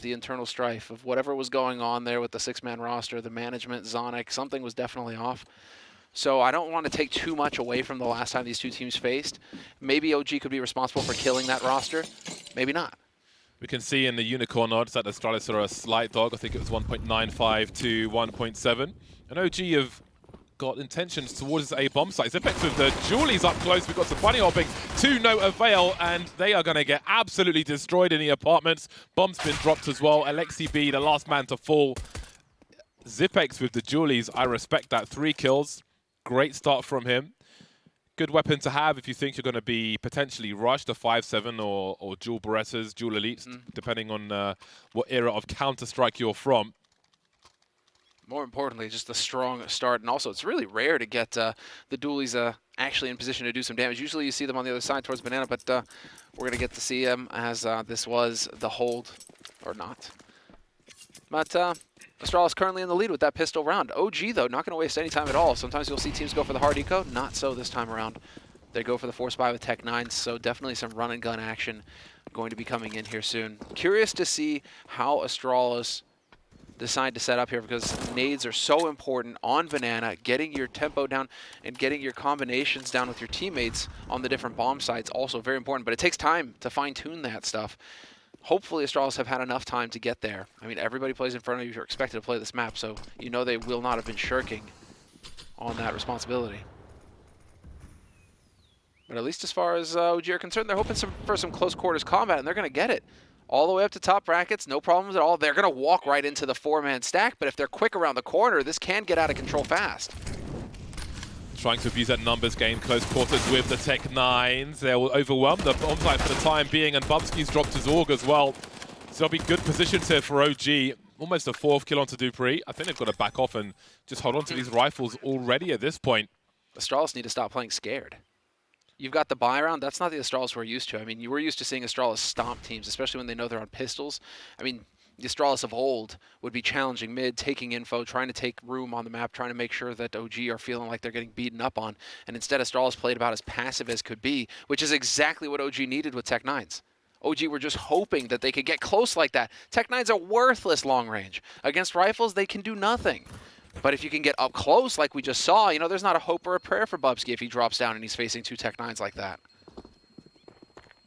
the internal strife of whatever was going on there with the six-man roster, the management, Zonic, something was definitely off. So I don't want to take too much away from the last time these two teams faced. Maybe OG could be responsible for killing that roster. Maybe not. We can see in the Unicorn odds that Astralis are a slight dog. I think it was 1.95 to 1.7. And OG have got intentions towards a bomb site. Zipex with the Julies up close. We've got some bunny hopping to no avail, and they are going to get absolutely destroyed in the apartments. Bomb's been dropped as well. Alexi B, the last man to fall. Zipex with the Julies, I respect that. 3 kills. Great start from him. Good weapon to have if you think you're going to be potentially rushed, a 5-7 or dual Berettas, dual Elites, depending on what era of Counter-Strike you're from. More importantly, just a strong start. And also, it's really rare to get the dualies actually in position to do some damage. Usually you see them on the other side towards Banana, but we're going to get to see them as this was the hold, or not. But Astralis currently in the lead with that pistol round. OG, though, not going to waste any time at all. Sometimes you'll see teams go for the hard eco. Not so this time around. They go for the force buy with Tech 9, so definitely some run and gun action going to be coming in here soon. Curious to see how Astralis decide to set up here, because nades are so important on Banana. Getting your tempo down and getting your combinations down with your teammates on the different bomb sites also very important, but it takes time to fine-tune that stuff. Hopefully Astralis have had enough time to get there. I mean, everybody plays Inferno. You're expected to play this map, so you know they will not have been shirking on that responsibility. But at least as far as OG are concerned, they're hoping for some close quarters combat, and they're going to get it. All the way up to top brackets, no problems at all. They're going to walk right into the 4-man stack, but if they're quick around the corner, this can get out of control fast. Trying to abuse that numbers game, close quarters with the Tech 9s. They will overwhelm the bomb site for the time being, and Bubsky's dropped his AUG as well. So there'll be good positions here for OG. Almost a 4th kill onto Dupree. I think they've got to back off and just hold on to these rifles already at this point. Astralis need to stop playing scared. You've got the buy round. That's not the Astralis we're used to. I mean, you were used to seeing Astralis stomp teams, especially when they know they're on pistols. I mean, the Astralis of old would be challenging mid, taking info, trying to take room on the map, trying to make sure that OG are feeling like they're getting beaten up on. And instead, Astralis played about as passive as could be, which is exactly what OG needed with Tech 9s. OG were just hoping that they could get close like that. Tech 9s are worthless long range. Against rifles, they can do nothing. But if you can get up close like we just saw, you know, there's not a hope or a prayer for Bubsky if he drops down and he's facing 2 Tech 9s like that.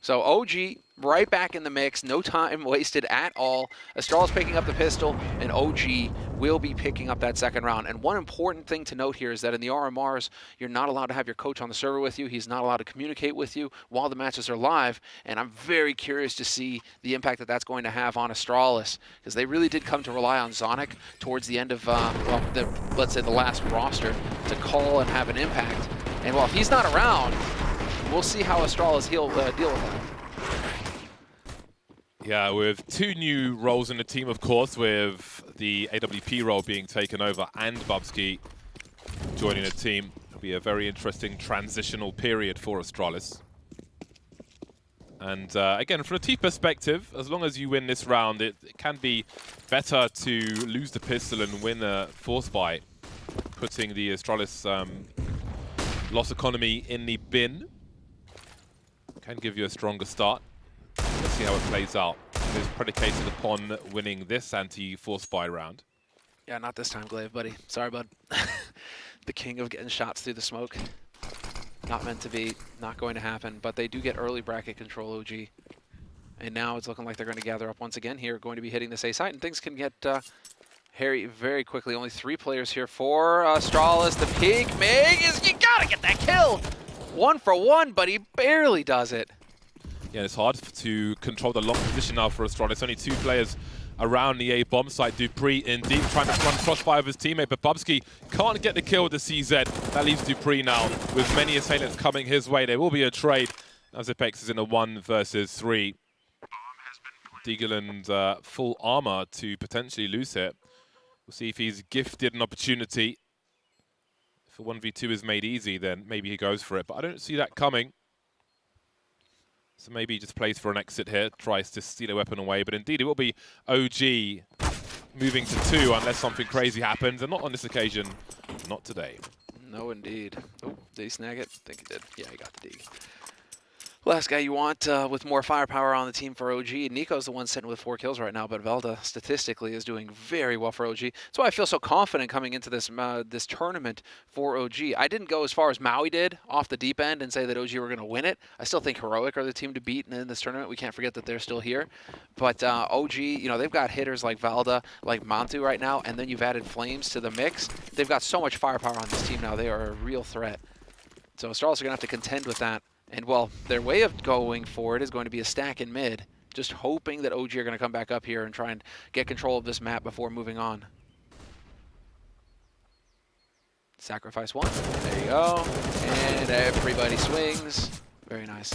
So OG right back in the mix, no time wasted at all. Astralis picking up the pistol, and OG will be picking up that second round. And one important thing to note here is that in the RMRs, you're not allowed to have your coach on the server with you. He's not allowed to communicate with you while the matches are live. And I'm very curious to see the impact that that's going to have on Astralis, because they really did come to rely on Zonic towards the end of, let's say the last roster to call and have an impact. And while he's not around, we'll see how Astralis deal with that. Yeah, with 2 new roles in the team, of course, with the AWP role being taken over and Bubsky joining the team. It'll be a very interesting transitional period for Astralis. And again, from a team perspective, as long as you win this round, it can be better to lose the pistol and win a force buy, putting the Astralis loss economy in the bin. Can give you a stronger start. Let's see how it plays out. It is predicated upon winning this anti-force buy round. Yeah, not this time, Glaive, buddy. Sorry, bud. The king of getting shots through the smoke. Not meant to be, not going to happen, but they do get early bracket control, OG. And now it's looking like they're going to gather up once again here, going to be hitting this A site, and things can get hairy very quickly. Only 3 players here for Astralis. The peak, Mig, you gotta get that kill! 1 for 1, but he barely does it. Yeah, it's hard to control the long position now for Astralis. Only 2 players around the A bomb site. Dupree in deep, trying to run crossfire of his teammate, but Bubsky can't get the kill with the CZ. That leaves Dupree now with many assailants coming his way. There will be a trade. Now Zipex is in a 1 versus 3. Deagleland full armor to potentially lose it. We'll see if he's gifted an opportunity. If a 1v2 is made easy, then maybe he goes for it, but I don't see that coming. So maybe he just plays for an exit here, tries to steal a weapon away, but indeed it will be OG moving to 2 unless something crazy happens, and not on this occasion, not today. No, indeed. Oh, did he snag it? I think he did. Yeah, he got the D. Last guy you want with more firepower on the team for OG. Nico's the one sitting with 4 kills right now, but Velda statistically is doing very well for OG. That's why I feel so confident coming into this this tournament for OG. I didn't go as far as Maui did off the deep end and say that OG were going to win it. I still think Heroic are the team to beat in this tournament. We can't forget that they're still here. But OG, you know, they've got hitters like Velda, like Mantu right now, and then you've added Flames to the mix. They've got so much firepower on this team now. They are a real threat. So Astralis are going to have to contend with that. And, well, their way of going forward is going to be a stack in mid, just hoping that OG are going to come back up here and try and get control of this map before moving on. Sacrifice one. There you go. And everybody swings. Very nice.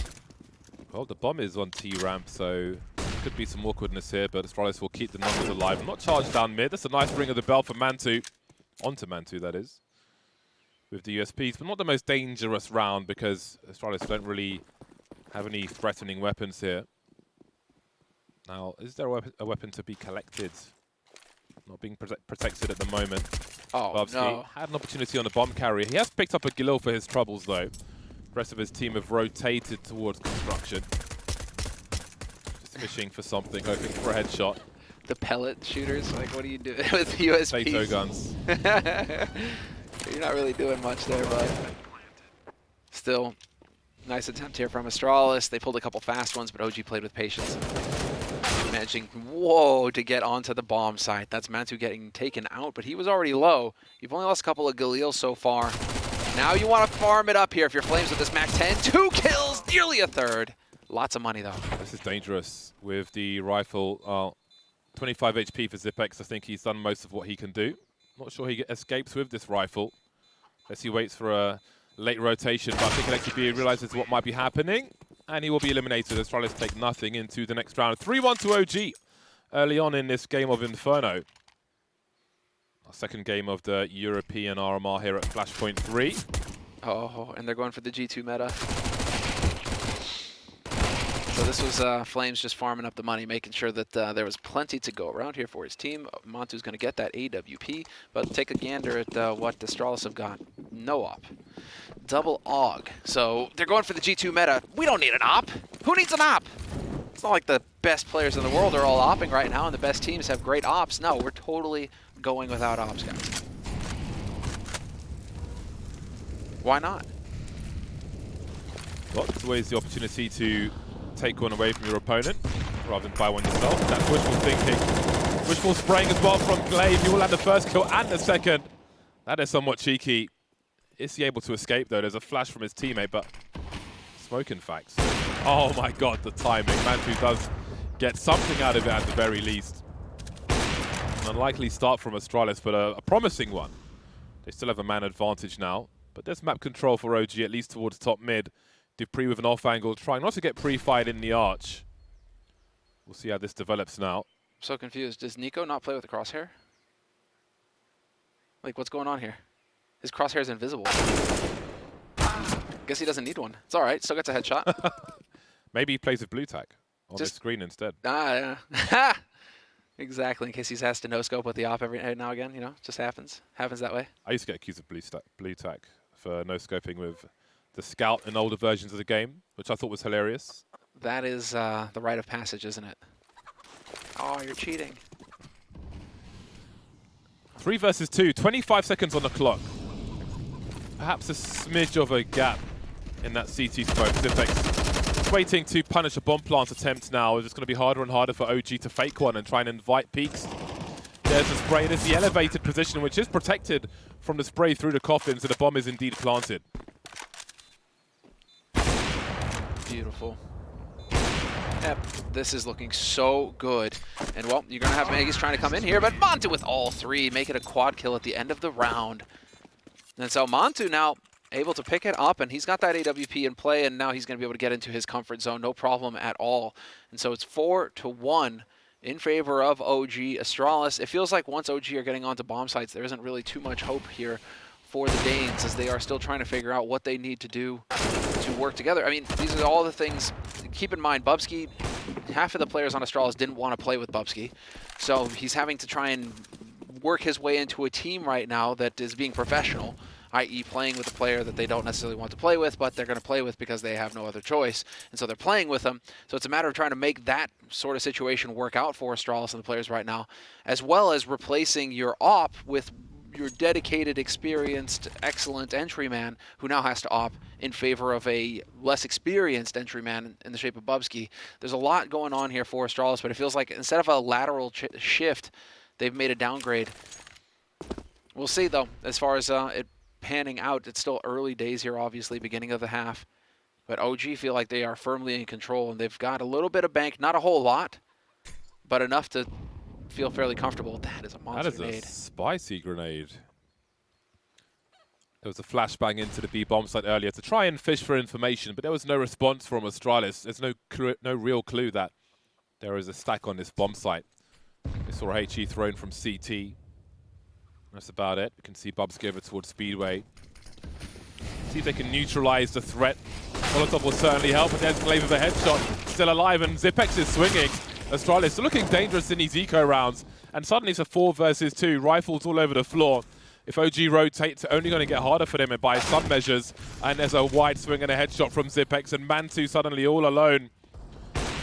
Well, the bomb is on T-ramp, so could be some awkwardness here, but Astralis will keep the numbers alive. Not charged down mid. That's a nice ring of the bell for Mantu. Onto Mantu, that is. With the USPs, but not the most dangerous round because Astralis don't really have any threatening weapons here. Now, is there a weapon to be collected? Not being protected at the moment. Oh, Bubsky no. had an opportunity on the bomb carrier. He has picked up a Galil for his troubles, though. The rest of his team have rotated towards construction. Just fishing for something, hoping for a headshot. The pellet shooters, like, what do you do with USPs? Potato guns. You're not really doing much there, but still, nice attempt here from Astralis. They pulled a couple fast ones, but OG played with patience. Managing, whoa, to get onto the bomb site. That's Mantu getting taken out, but he was already low. You've only lost a couple of Galil so far. Now you want to farm it up here if you're Flames with this MAC-10. 2 kills, nearly a third. Lots of money, though. This is dangerous with the rifle. 25 HP for Zipex. I think he's done most of what he can do. Not sure he escapes with this rifle. As he waits for a late rotation, but I think LXB realizes what might be happening, and he will be eliminated. Astralis take nothing into the next round. 3-1 to OG early on in this game of Inferno. Our second game of the European RMR here at Flashpoint 3. Oh, and they're going for the G2 meta. So this was Flames just farming up the money, making sure that there was plenty to go around here for his team. Mantu's going to get that AWP, but take a gander at what the Astralis have got. No op. Double AUG. So they're going for the G2 meta. We don't need an op. Who needs an op? It's not like the best players in the world are all opping right now and the best teams have great ops. No, we're totally going without ops, guys. Why not? Well, there's always the opportunity to take one away from your opponent rather than buy one yourself. That's wishful thinking. Wishful spraying as well from Glaive. He will have the first kill and the second. That is somewhat cheeky. Is he able to escape, though? There's a flash from his teammate, but smoke, in fact. Oh, my God, the timing. Mantu does get something out of it at the very least. An unlikely start from Astralis, but a promising one. They still have a man advantage now, but there's map control for OG, at least towards top mid. Dupree with an off angle, trying not to get pre-fired in the arch. We'll see how this develops now. I'm so confused. Does Nico not play with the crosshair? Like, what's going on here? His crosshair is invisible. Guess he doesn't need one. It's all right. Still gets a headshot. Maybe he plays with blue tack on the screen instead. Ah, yeah. Exactly. In case he has to no-scope with the op every now and again. You know, just happens. Happens that way. I used to get accused of blue tack for no-scoping with the scout in older versions of the game, which I thought was hilarious. That is the rite of passage, isn't it? Oh, you're cheating. 3 versus 2, 25 seconds on the clock. Perhaps a smidge of a gap in that CT smoke. Zipex waiting to punish a bomb plant attempt now. It's just going to be harder and harder for OG to fake one and try and invite peeks. There's a spray. There's the elevated position, which is protected from the spray through the coffin, so the bomb is indeed planted. Beautiful. Yep, this is looking so good. And, well, you're going to have Maggie's trying to come in here, but Mantu with all 3, make it a quad kill at the end of the round. And so Mantu now able to pick it up, and he's got that AWP in play, and now he's going to be able to get into his comfort zone, no problem at all. And so it's 4-1 in favor of OG Astralis. It feels like once OG are getting onto bomb sites, there isn't really too much hope here for the Danes, as they are still trying to figure out what they need to do to work together. I mean, these are all the things. Keep in mind, Bubsky, half of the players on Astralis didn't want to play with Bubsky, so he's having to try and work his way into a team right now that is being professional. i.e. playing with a player that they don't necessarily want to play with, but they're going to play with because they have no other choice. And so they're playing with them. So it's a matter of trying to make that sort of situation work out for Astralis and the players right now, as well as replacing your op with your dedicated, experienced, excellent entryman who now has to op in favor of a less experienced entryman in the shape of Bubsky. There's a lot going on here for Astralis, but it feels like instead of a lateral shift, they've made a downgrade. We'll see, though, as far as it panning out. It's still early days here, obviously, beginning of the half. But OG feel like they are firmly in control, and they've got a little bit of bank, not a whole lot, but enough to feel fairly comfortable. That is a monster grenade. That is a spicy grenade. There was a flashbang into the B bomb site earlier to try and fish for information, but there was no response from Astralis. There's no real clue that there is a stack on this bomb site. They saw a HE thrown from CT. That's about it. You can see Bubsky over towards Speedway. See if they can neutralize the threat. Molotov will certainly help, but there's Glaive with a headshot. Still alive, and Zipex is swinging. Astralis looking dangerous in these eco rounds, and suddenly it's a 4 versus 2. Rifles all over the floor. If OG rotates, it's only going to get harder for them by some measures. And there's a wide swing and a headshot from Zipex, and Mantu suddenly all alone.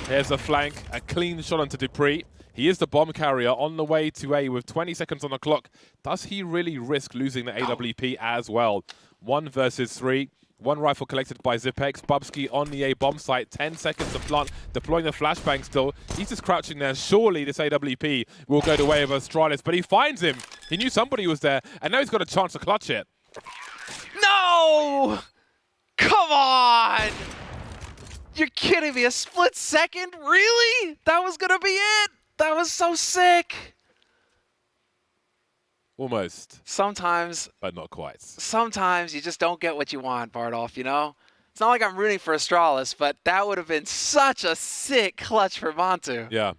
Here's a flank, a clean shot onto Dupree. He is the bomb carrier on the way to A with 20 seconds on the clock. Does he really risk losing the AWP as well? 1 versus 3. 1 rifle collected by Zipex. Bubsky on the A bomb site. 10 seconds to plant. Deploying the flashbang still. He's just crouching there. Surely this AWP will go the way of Astralis, but he finds him. He knew somebody was there, and now he's got a chance to clutch it. No! Come on! You're kidding me. A split second? Really? That was going to be it? That was so sick. Almost. Sometimes. But not quite. Sometimes you just don't get what you want, Bardolph, you know? It's not like I'm rooting for Astralis, but that would have been such a sick clutch for Mantu. Yeah.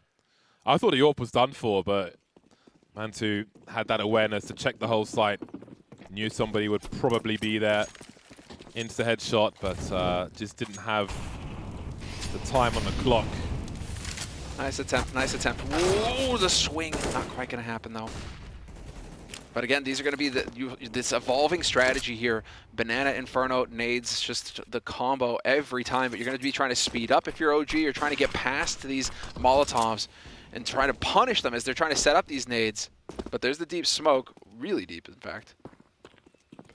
I thought the AWP was done for, but Mantu had that awareness to check the whole site. Knew somebody would probably be there. Into the headshot, but just didn't have the time on the clock. Nice attempt, nice attempt. Whoa, the swing. Not quite going to happen, though. But again, these are going to be this evolving strategy here. Banana, Inferno, nades, just the combo every time. But you're going to be trying to speed up if you're OG. You're trying to get past these Molotovs and trying to punish them as they're trying to set up these nades. But there's the deep smoke, really deep, in fact.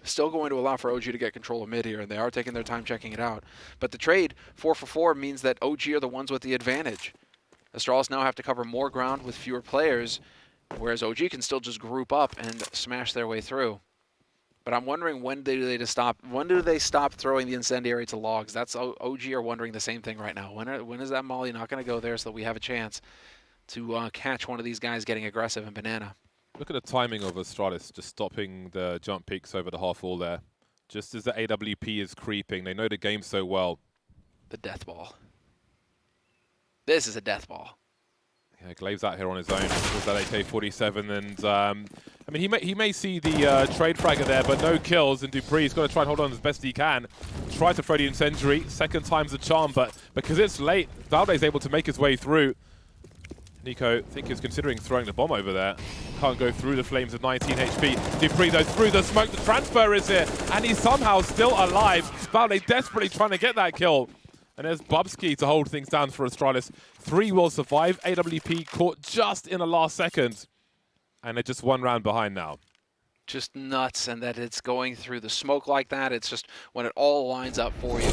Still going to allow for OG to get control of mid here, and they are taking their time checking it out. But the trade, 4 for 4, means that OG are the ones with the advantage. Astralis now have to cover more ground with fewer players, whereas OG can still just group up and smash their way through. But I'm wondering when do they stop throwing the incendiary to logs? That's OG are wondering the same thing right now. When is that molly not going to go there so that we have a chance to catch one of these guys getting aggressive in Banana? Look at the timing of Astralis just stopping the jump peaks over the half wall there. Just as the AWP is creeping, they know the game so well. The death ball. This is a death ball. Yeah, Glaive's out here on his own with that AK-47, and I mean he may see the trade fragger there, but no kills. And Dupree's got to try and hold on as best he can. Try to throw the incendiary. Second time's the charm, but because it's late, Valde's able to make his way through. Nico, I think, is considering throwing the bomb over there. Can't go through the flames with 19 HP. Dupree, though, through the smoke. The transfer is here, and he's somehow still alive. Valde desperately trying to get that kill. And there's Bubsky to hold things down for Astralis. 3 will survive. AWP caught just in the last second. And they're just 1 round behind now. Just nuts, and that it's going through the smoke like that. It's just when it all lines up for you.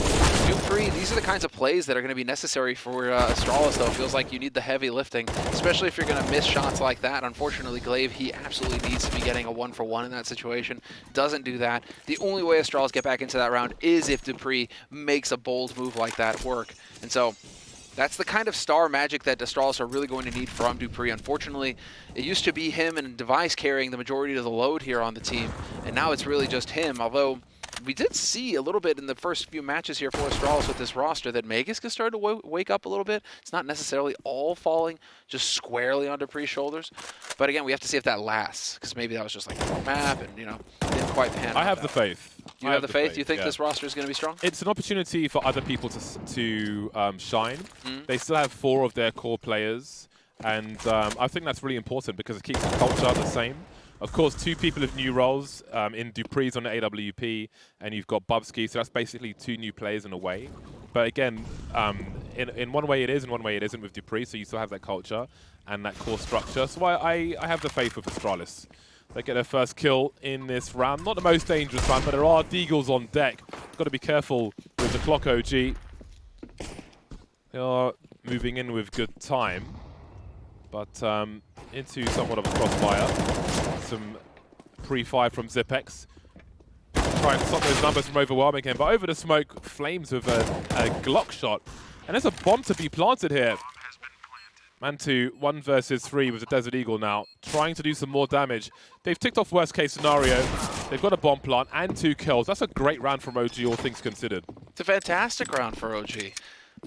Dupree, these are the kinds of plays that are going to be necessary for Astralis, though. It feels like you need the heavy lifting, especially if you're going to miss shots like that. Unfortunately, Glaive, he absolutely needs to be getting a 1-for-1 in that situation. Doesn't do that. The only way Astralis get back into that round is if Dupree makes a bold move like that work. And so that's the kind of star magic that Astralis are really going to need from Dupree. Unfortunately, it used to be him and Device carrying the majority of the load here on the team, and now it's really just him, although we did see a little bit in the first few matches here for Astralis with this roster that Magus can start to wake up a little bit. It's not necessarily all falling just squarely on Dupree's shoulders, but again, we have to see if that lasts, because maybe that was just like the wrong map, and, you know, didn't quite pan out. I have the faith. You have the faith? You think this roster is going to be strong? It's an opportunity for other people to shine. They still have 4 of their core players, and I think that's really important because it keeps the culture the same. Of course, two people of new roles. In Dupree's on the AWP, and you've got Bubsky, so that's basically two new players in a way. But again, in one way it is, in one way it isn't with Dupree, so you still have that culture and that core structure. So I have the faith with Astralis. They get their first kill in this round. Not the most dangerous round, but there are Deagles on deck. Got to be careful with the clock OG. They are moving in with good time, but into somewhat of a crossfire. Some pre-fire from Zipex. Trying to stop those numbers from overwhelming him, but over the smoke, Flames with a Glock shot. And there's a bomb to be planted here. Man2, 1 versus 3 with the Desert Eagle now, trying to do some more damage. They've ticked off worst case scenario. They've got a bomb plant and 2 kills. That's a great round from OG, all things considered. It's a fantastic round for OG.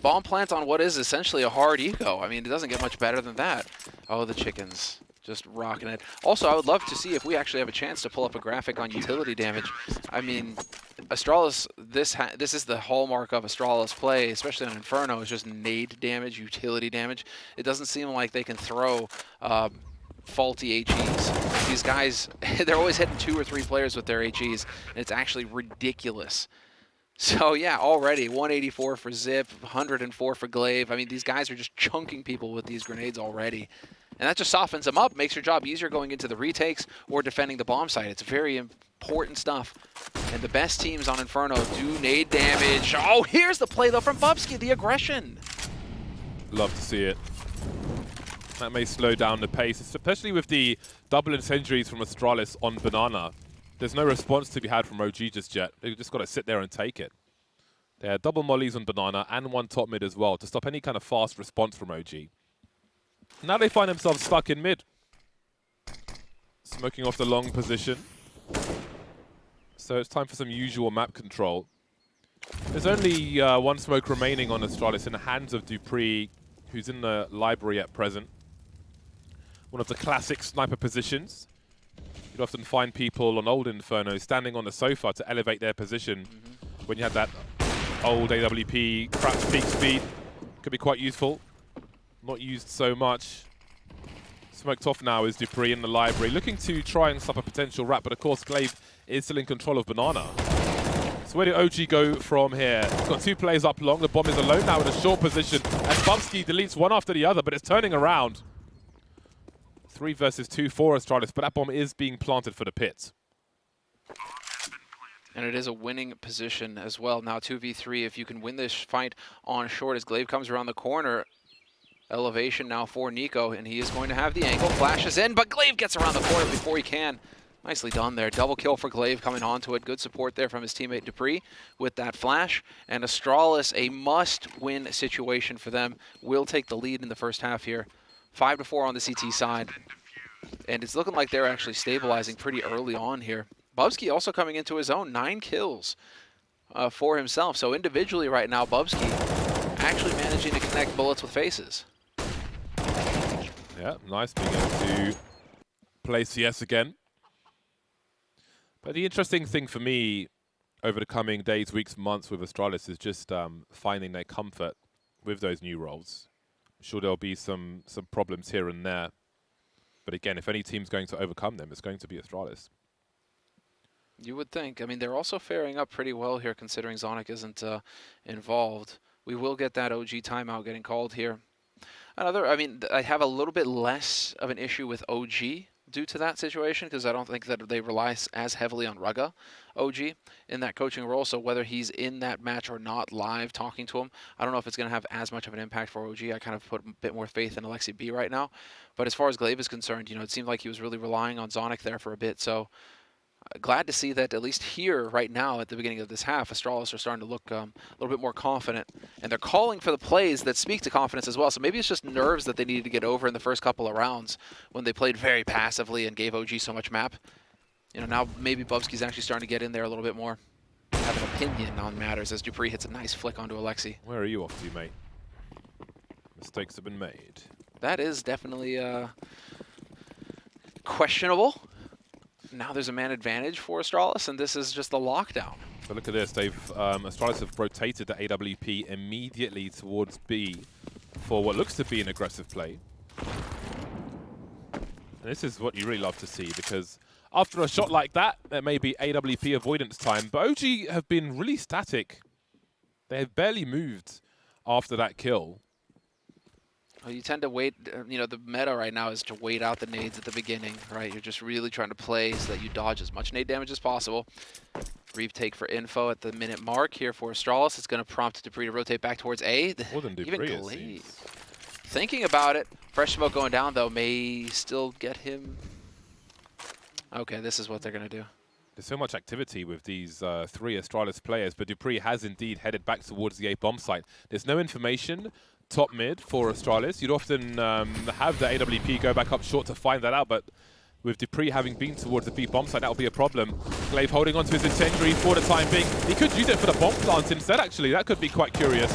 Bomb plant on what is essentially a hard eco. I mean, it doesn't get much better than that. Oh, the chickens. Just rocking it. Also, I would love to see if we actually have a chance to pull up a graphic on utility damage. I mean, Astralis, this is the hallmark of Astralis play, especially on Inferno, is just nade damage, utility damage. It doesn't seem like they can throw faulty HEs. These guys, they're always hitting 2 or 3 players with their HEs, and it's actually ridiculous. So yeah, already 184 for Zip, 104 for Glaive. I mean, these guys are just chunking people with these grenades already. And that just softens them up, makes your job easier going into the retakes or defending the bomb site. It's very important stuff. And the best teams on Inferno do nade damage. Oh, here's the play, though, from Bubsky, the aggression. Love to see it. That may slow down the pace, especially with the double incendiaries from Astralis on Banana. There's no response to be had from OG just yet. They've just got to sit there and take it. They had double mollies on Banana and 1 top mid as well to stop any kind of fast response from OG. Now they find themselves stuck in mid. Smoking off the long position. So it's time for some usual map control. There's only 1 smoke remaining on Astralis in the hands of Dupree, who's in the library at present. One of the classic sniper positions. You'd often find people on old Inferno standing on the sofa to elevate their position. When you had that old AWP crouch peak speed. Could be quite useful. Not used so much. Smoked off now is Dupree in the library, looking to try and stop a potential wrap, but of course Glaive is still in control of Banana. So where do OG go from here? He's got 2 players up long, the bomb is alone now in a short position, and Bubsky deletes one after the other, but it's turning around. 3 versus 2 for Astralis, but that bomb is being planted for the pit. And it is a winning position as well. Now 2v3, if you can win this fight on short as Glaive comes around the corner. Elevation now for Nico, and he is going to have the angle. Flashes in, but Glaive gets around the corner before he can. Nicely done there. Double kill for Glaive coming onto it. Good support there from his teammate Dupree with that flash. And Astralis, a must-win situation for them. Will take the lead in the first half here. 5-4 on the CT side. And it's looking like they're actually stabilizing pretty early on here. Bubsky also coming into his own. 9 kills for himself. So individually right now, Bubsky actually managing to connect bullets with faces. Yeah, nice being able to play CS again. But the interesting thing for me over the coming days, weeks, months with Astralis is just finding their comfort with those new roles. I'm sure there'll be some problems here and there. But again, if any team's going to overcome them, it's going to be Astralis. You would think. I mean, they're also faring up pretty well here considering Zonic isn't involved. We will get that OG timeout getting called here. I have a little bit less of an issue with OG due to that situation because I don't think that they rely as heavily on Rugga OG in that coaching role. So whether he's in that match or not live talking to him, I don't know if it's going to have as much of an impact for OG. I kind of put a bit more faith in Alexi B right now. But as far as Glaive is concerned, it seemed like he was really relying on Zonic there for a bit. So glad to see that at least here right now at the beginning of this half, Astralis are starting to look a little bit more confident. And they're calling for the plays that speak to confidence as well. So maybe it's just nerves that they needed to get over in the first couple of rounds when they played very passively and gave OG so much map. Now maybe Bubsky's actually starting to get in there a little bit more. Have an opinion on matters as Dupree hits a nice flick onto Alexi. Where are you off to, mate? Mistakes have been made. That is definitely questionable. Now there's a man advantage for Astralis, and this is just the lockdown. So look at this. Astralis have rotated the AWP immediately towards B for what looks to be an aggressive play. And this is what you really love to see, because after a shot like that, there may be AWP avoidance time, but OG have been really static. They have barely moved after that kill. Well, you tend to wait, you know, the meta right now is to wait out the nades at the beginning, right? You're just really trying to play so that you dodge as much nade damage as possible. Retake for info at the minute mark here for Astralis. It's going to prompt dupreeh to rotate back towards A. More than Even dupreeh, Glaive. Thinking about it, fresh smoke going down, though, may still get him. Okay, this is what they're going to do. There's so much activity with these 3 Astralis players, but dupreeh has indeed headed back towards the A bomb site. There's no information top mid for Astralis. You'd often have the AWP go back up short to find that out, but with dupreeh having been towards the B bomb site, that'll be a problem. Glaive holding onto his incendiary for the time being. He could use it for the bomb plant instead, actually. That could be quite curious.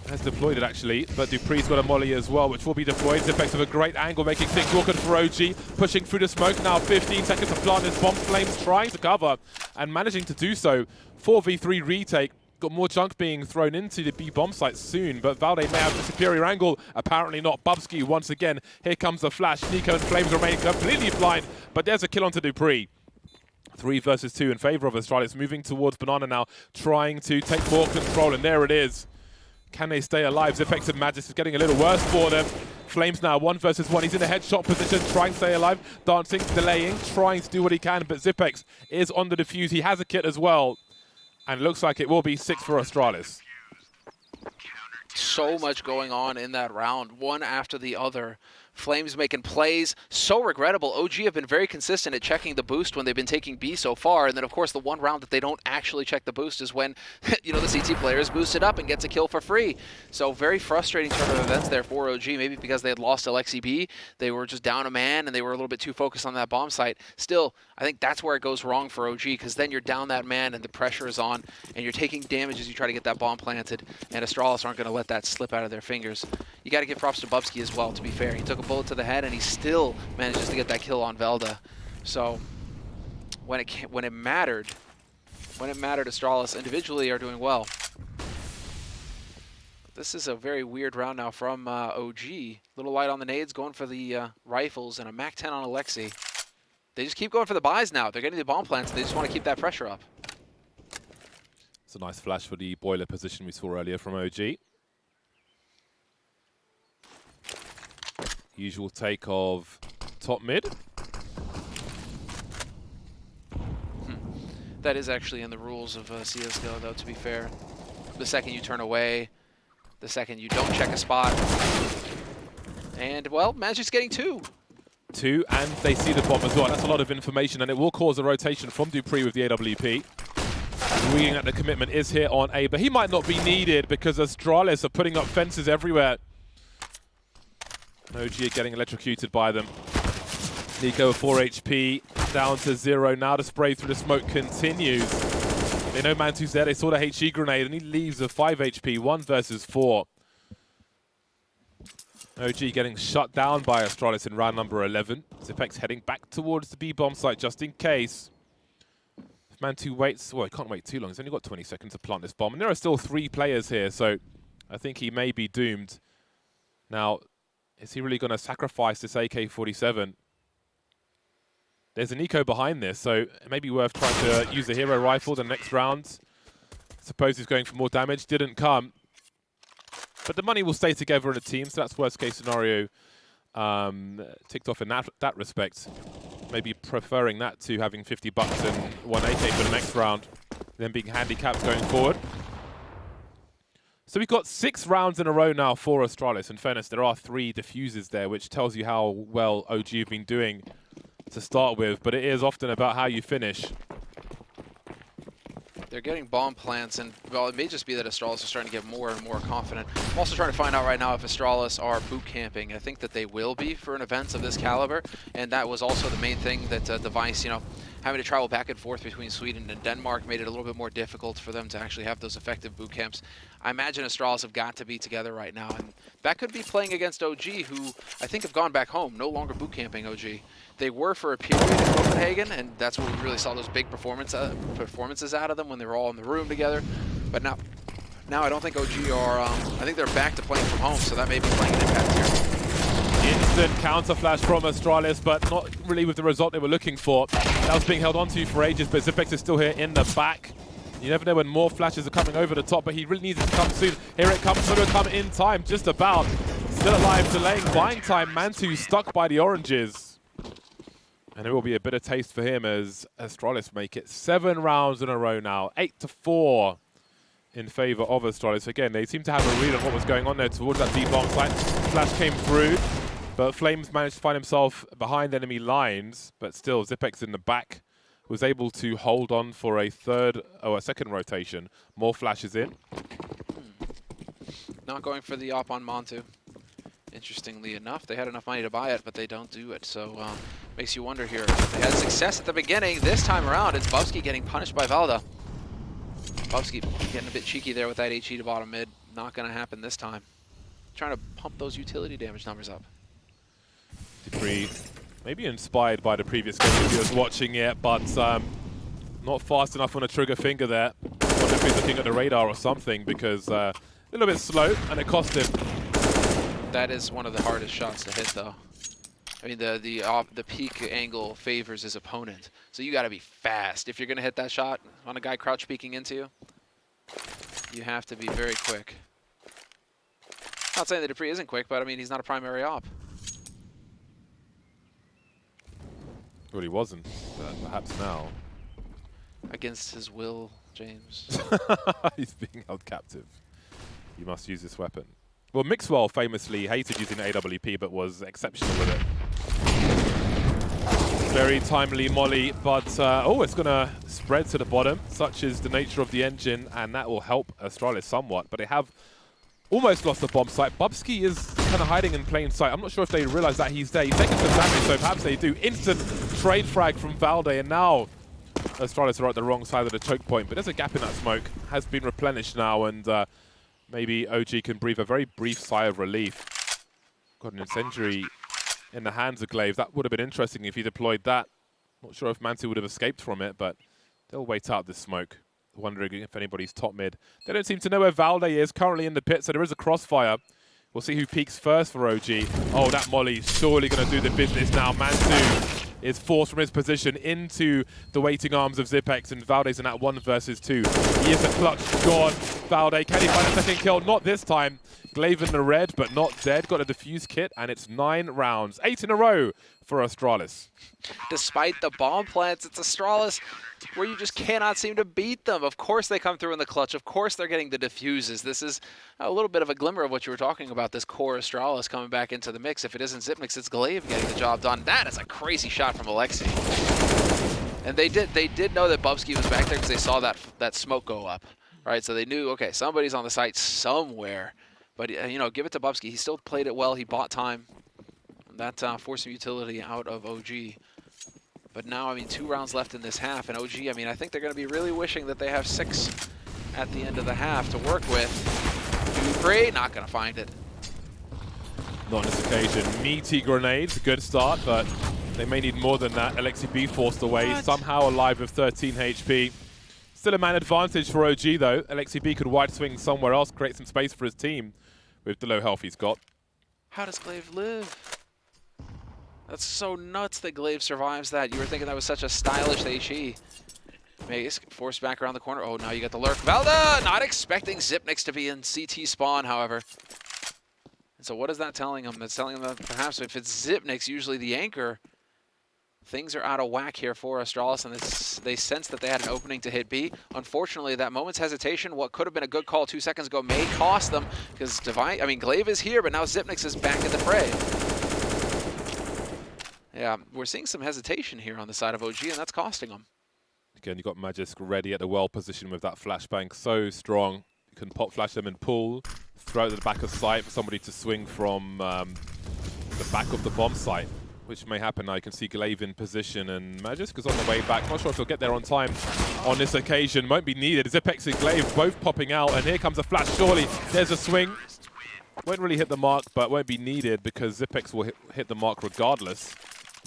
Has deployed it, actually, but dupreeh's got a molly as well, which will be deployed. Zipex with a great angle, making things awkward for OG. Pushing through the smoke now, 15 seconds to plant this bomb. Flames trying to cover and managing to do so. 4v3 retake. Got more junk being thrown into the B bomb site soon, but Valde may have the superior angle. Apparently not. Bubsky once again. Here comes the flash. Nico and Flames remain completely blind, but there's a kill onto dupreeh. 3 versus 2 in favor of Astralis, moving towards Banana now, trying to take more control, and there it is. Can they stay alive? Zipex and Magis is getting a little worse for them. Flames now 1 versus 1. He's in a headshot position, trying to stay alive. Dancing, delaying, trying to do what he can, but Zipex is on the defuse. He has a kit as well. And looks like it will be 6 for Astralis. So much going on in that round, one after the other. Flames making plays, so regrettable. OG have been very consistent at checking the boost when they've been taking B so far, and then of course the one round that they don't actually check the boost is when, you know, the CT player is boosted up and gets a kill for free. So very frustrating turn of events there for OG, maybe because they had lost Alexi B, they were just down a man and they were a little bit too focused on that bomb site. Still, I think that's where it goes wrong for OG, because then you're down that man and the pressure is on, and you're taking damage as you try to get that bomb planted, and Astralis aren't going to let that slip out of their fingers. You got to give props to Bubsky as well, to be fair. He took a bullet to the head, and he still manages to get that kill on Velda. So when it mattered, Astralis individually are doing well. This is a very weird round now from OG. Little light on the nades, going for the rifles, and a MAC-10 on Alexi. They just keep going for the buys now. They're getting the bomb plants, and they just want to keep that pressure up. It's a nice flash for the boiler position we saw earlier from OG. Usual take of top mid. That is actually in the rules of CSGO, though, to be fair. The second you turn away, the second you don't check a spot. And, well, Magic's getting 2. 2, and they see the bomb as well. That's a lot of information, and it will cause a rotation from dupreeh with the AWP. Reading that the commitment is here on A, but he might not be needed because Astralis are putting up fences everywhere. OG are getting electrocuted by them. Nico 4 HP, down to 0. Now the spray through the smoke continues. They know Mantu's there. They saw the HE grenade, and he leaves with 5 HP, 1 versus 4. OG getting shut down by Astralis in round number 11. Zipex heading back towards the B bomb site just in case. If Mantu waits, well, he can't wait too long. He's only got 20 seconds to plant this bomb, and there are still 3 players here, so I think he may be doomed. Now, is he really going to sacrifice this AK-47? There's a Nico behind this, so it may be worth trying to use the hero rifle the next round. Suppose he's going for more damage. Didn't come. But the money will stay together in a team, so that's worst case scenario ticked off in that respect. Maybe preferring that to having 50 bucks and 1 AK for the next round, then being handicapped going forward. So we've got 6 rounds in a row now for Astralis. In fairness, there are 3 diffuses there, which tells you how well OG have been doing to start with, but it is often about how you finish. They're getting bomb plants, and, well, it may just be that Astralis is starting to get more and more confident. I'm also trying to find out right now if Astralis are boot camping. I think that they will be for an event of this caliber, and that was also the main thing that Device, you know, having to travel back and forth between Sweden and Denmark made it a little bit more difficult for them to actually have those effective boot camps. I imagine Astralis have got to be together right now, and that could be playing against OG, who I think have gone back home, no longer boot camping OG. They were for a period in Copenhagen, and that's where we really saw those big performances out of them when they were all in the room together. But now I don't think OG are, I think they're back to playing from home, so that may be playing an impact here. Instant counter flash from Astralis, but not really with the result they were looking for. That was being held onto for ages, but Zipex is still here in the back. You never know when more flashes are coming over the top, but he really needs it to come soon. Here it comes, going to come in time, just about. Still alive, delaying buying time. Mantu stuck by the oranges. And it will be a bitter taste for him as Astralis make it 7 rounds in a row now. 8-4 in favor of Astralis. Again, they seem to have a read on what was going on there towards that B-bomb site. Flash came through, but Flames managed to find himself behind enemy lines, but still Zipex in the back was able to hold on for a second rotation. More flashes in. Not going for the op on Montu. Interestingly enough, they had enough money to buy it, but they don't do it. So makes you wonder here. They had success at the beginning. This time around, it's Bubsky getting punished by Valda. Bubsky getting a bit cheeky there with that HE to bottom mid. Not going to happen this time. Trying to pump those utility damage numbers up. MD3, maybe inspired by the previous game if he was watching it, but not fast enough on a trigger finger there. I wonder if he's looking at the radar or something, because a little bit slow, and it cost him. That is one of the hardest shots to hit, though. I mean, the peak angle favors his opponent, so you got to be fast. If you're going to hit that shot on a guy crouch peeking into you, you have to be very quick. Not saying that Dupree isn't quick, but I mean, he's not a primary op. Well, he wasn't, but perhaps now. Against his will, James. He's being held captive. You must use this weapon. Well, Mixwell famously hated using AWP, but was exceptional with it. Very timely molly, but oh, it's going to spread to the bottom. Such is the nature of the engine, and that will help Astralis somewhat. But they have almost lost the bomb site. Bubsky is kind of hiding in plain sight. I'm not sure if they realize that he's there. He's taking some damage, so perhaps they do. Instant trade frag from Valde, and now Astralis are at the wrong side of the choke point. But there's a gap in that smoke. Has been replenished now, and maybe OG can breathe a very brief sigh of relief. Got an incendiary in the hands of Glaive. That would have been interesting if he deployed that. Not sure if Mantu would have escaped from it, but they'll wait out this smoke. Wondering if anybody's top mid. They don't seem to know where Valde is, currently in the pit, so there is a crossfire. We'll see who peaks first for OG. Oh, that molly's surely going to do the business now. Mantu is forced from his position into the waiting arms of Zipex, and Valde's in that 1 versus 2. He is a clutch god. Valde, can he find a second kill? Not this time. Glaive in the red, but not dead. Got a defuse kit, and it's 9 rounds. 8 in a row for Astralis. Despite the bomb plants, it's Astralis where you just cannot seem to beat them. Of course they come through in the clutch. Of course they're getting the diffuses. This is a little bit of a glimmer of what you were talking about, this core Astralis coming back into the mix. If it isn't Zipnix, it's Glaive getting the job done. That is a crazy shot from Alexi. And they did know that Bubsky was back there because they saw that smoke go up, right? So they knew, okay, somebody's on the site somewhere. But, you know, give it to Bubsky. He still played it well. He bought time. That forced some utility out of OG. But now, I mean, 2 rounds left in this half. And OG, I mean, I think they're going to be really wishing that they have 6 at the end of the half to work with. Dupree, not going to find it. Not on this occasion. Meaty grenades, good start, but they may need more than that. Alexi B forced away, somehow alive with 13 HP. Still a man advantage for OG, though. Alexi B could wide swing somewhere else, create some space for his team with the low health he's got. How does Glaive live? That's so nuts that Glaive survives that. You were thinking that was such a stylish HE. Mace forced back around the corner. Oh, now you got the lurk. Valda not expecting Zipnix to be in CT spawn, however. And so what is that telling him? It's telling him that perhaps if it's Zipnix, usually the anchor, things are out of whack here for Astralis, and they sense that they had an opening to hit B. Unfortunately, that moment's hesitation, what could have been a good call 2 seconds ago, may cost them, because Glaive is here, but now Zipnix is back in the fray. Yeah, we're seeing some hesitation here on the side of OG, and that's costing them. Again, you've got Magisk ready at the well position with that flashbang, so strong. You can pop flash them and pull, throw it to the back of sight for somebody to swing from the back of the bomb site, which may happen now. You can see Glaive in position, and Magisk is on the way back. Not sure if he'll get there on time on this occasion. Won't be needed. Zipex and Glaive both popping out, and here comes a flash, surely. There's a swing. Won't really hit the mark, but won't be needed because Zipex will hit the mark regardless.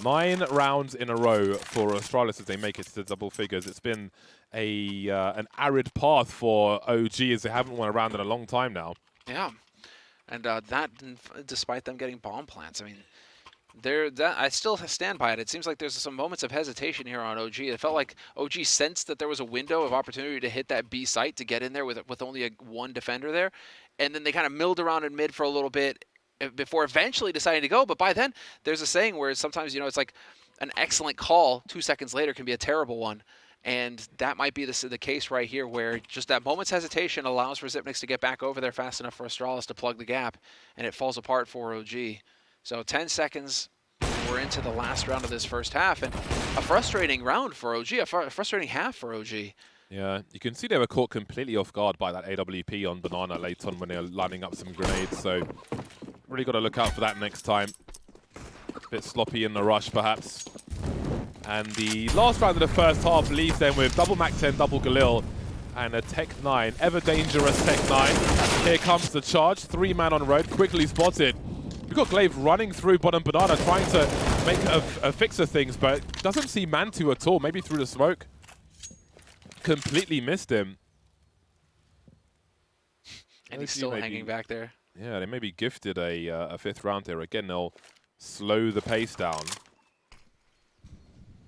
9 rounds in a row for Astralis as they make it to double figures. It's been an arid path for OG as they haven't won a round in a long time now. Yeah. And despite them getting bomb plants. I mean, I still stand by it. It seems like there's some moments of hesitation here on OG. It felt like OG sensed that there was a window of opportunity to hit that B site to get in there with only one defender there, and then they kind of milled around in mid for a little bit before eventually deciding to go. But by then, there's a saying where sometimes, it's like an excellent call 2 seconds later can be a terrible one. And that might be the case right here, where just that moment's hesitation allows for Xyp9x to get back over there fast enough for Astralis to plug the gap, and it falls apart for OG. So 10 seconds, we're into the last round of this first half, and a frustrating round for OG, a frustrating half for OG. Yeah, you can see they were caught completely off guard by that AWP on Banana late on when they were lining up some grenades, so really got to look out for that next time. A bit sloppy in the rush, perhaps. And the last round of the first half leaves them with double Mac-10, double Galil, and a Tech-9, ever dangerous Tech-9. Here comes the charge, 3-man on road, quickly spotted. We've got Glaive running through bottom Banana, trying to make a fix of things, but doesn't see Mantu at all, maybe through the smoke. Completely missed him. And he's still hanging back there. Yeah, they maybe gifted a fifth round there. Again, they'll slow the pace down.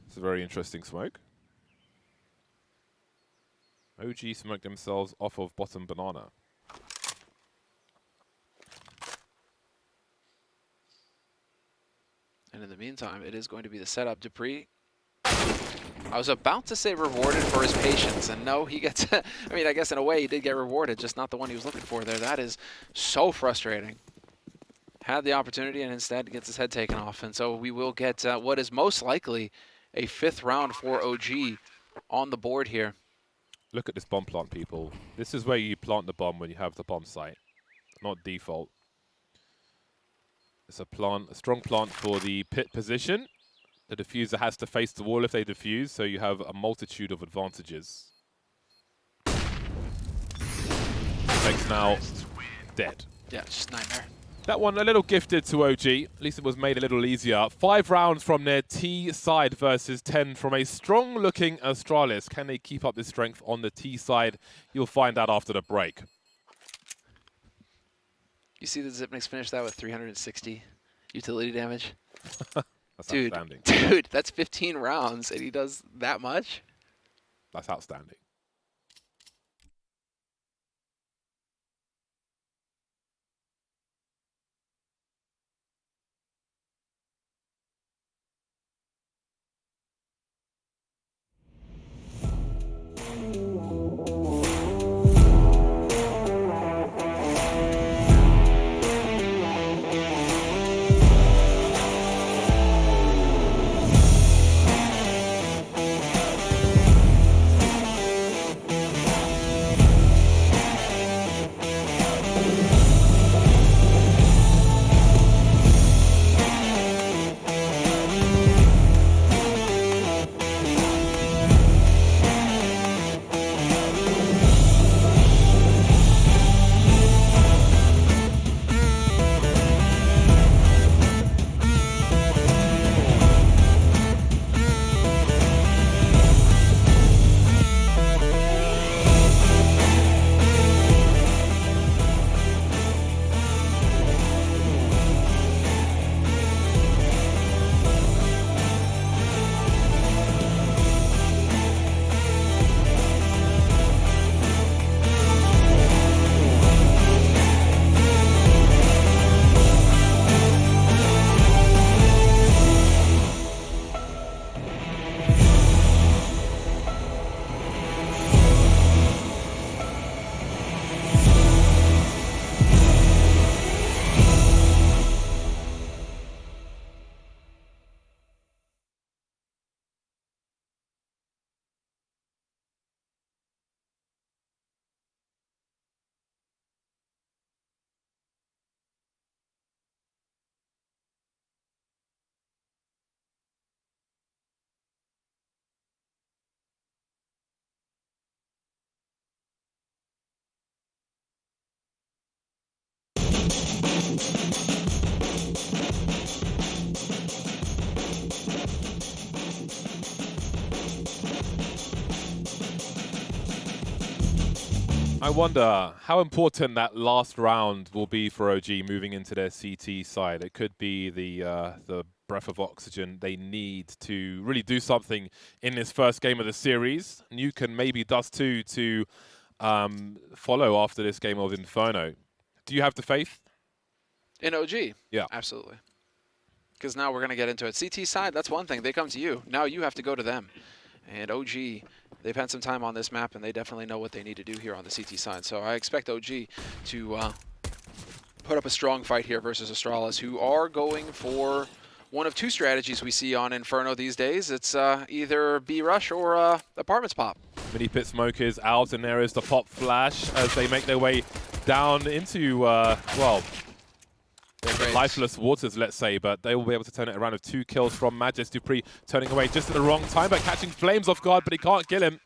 It's a very interesting smoke. OG smoked themselves off of bottom Banana. And in the meantime, it is going to be the setup. Dupree, I was about to say rewarded for his patience, and no, he gets, I mean, I guess in a way he did get rewarded, just not the one he was looking for there. That is so frustrating. Had the opportunity and instead gets his head taken off, and so we will get what is most likely a 5th round for OG on the board here. Look at this bomb plant, people. This is where you plant the bomb when you have the bomb site, not default. It's a strong plant for the pit position. The diffuser has to face the wall if they defuse, so you have a multitude of advantages. Makes now dead. Yeah, it's just nightmare. That one a little gifted to OG. At least it was made a little easier. 5 rounds from their T side versus 10 from a strong-looking Astralis. Can they keep up this strength on the T side? You'll find out after the break. You see the Xyp9x finish that with 360 utility damage? That's outstanding. Dude, that's 15 rounds, and he does that much? That's outstanding. I wonder how important that last round will be for OG moving into their CT side. It could be the breath of oxygen they need to really do something in this first game of the series. Nuke and maybe Dust 2 to follow after this game of Inferno. Do you have the faith? In OG? Yeah. Absolutely. Because now we're going to get into it. CT side, that's one thing. They come to you. Now you have to go to them. And OG, they've had some time on this map, and they definitely know what they need to do here on the CT side. So I expect OG to put up a strong fight here versus Astralis, who are going for one of two strategies we see on Inferno these days. It's either B-Rush or Apartments Pop. Mini Pit Smoke is out, and there is the Pop Flash as they make their way down into, well, lifeless waters, let's say, but they will be able to turn it around with 2 kills from Magis. Dupree turning away just at the wrong time, but catching Flames off guard, but he can't kill him.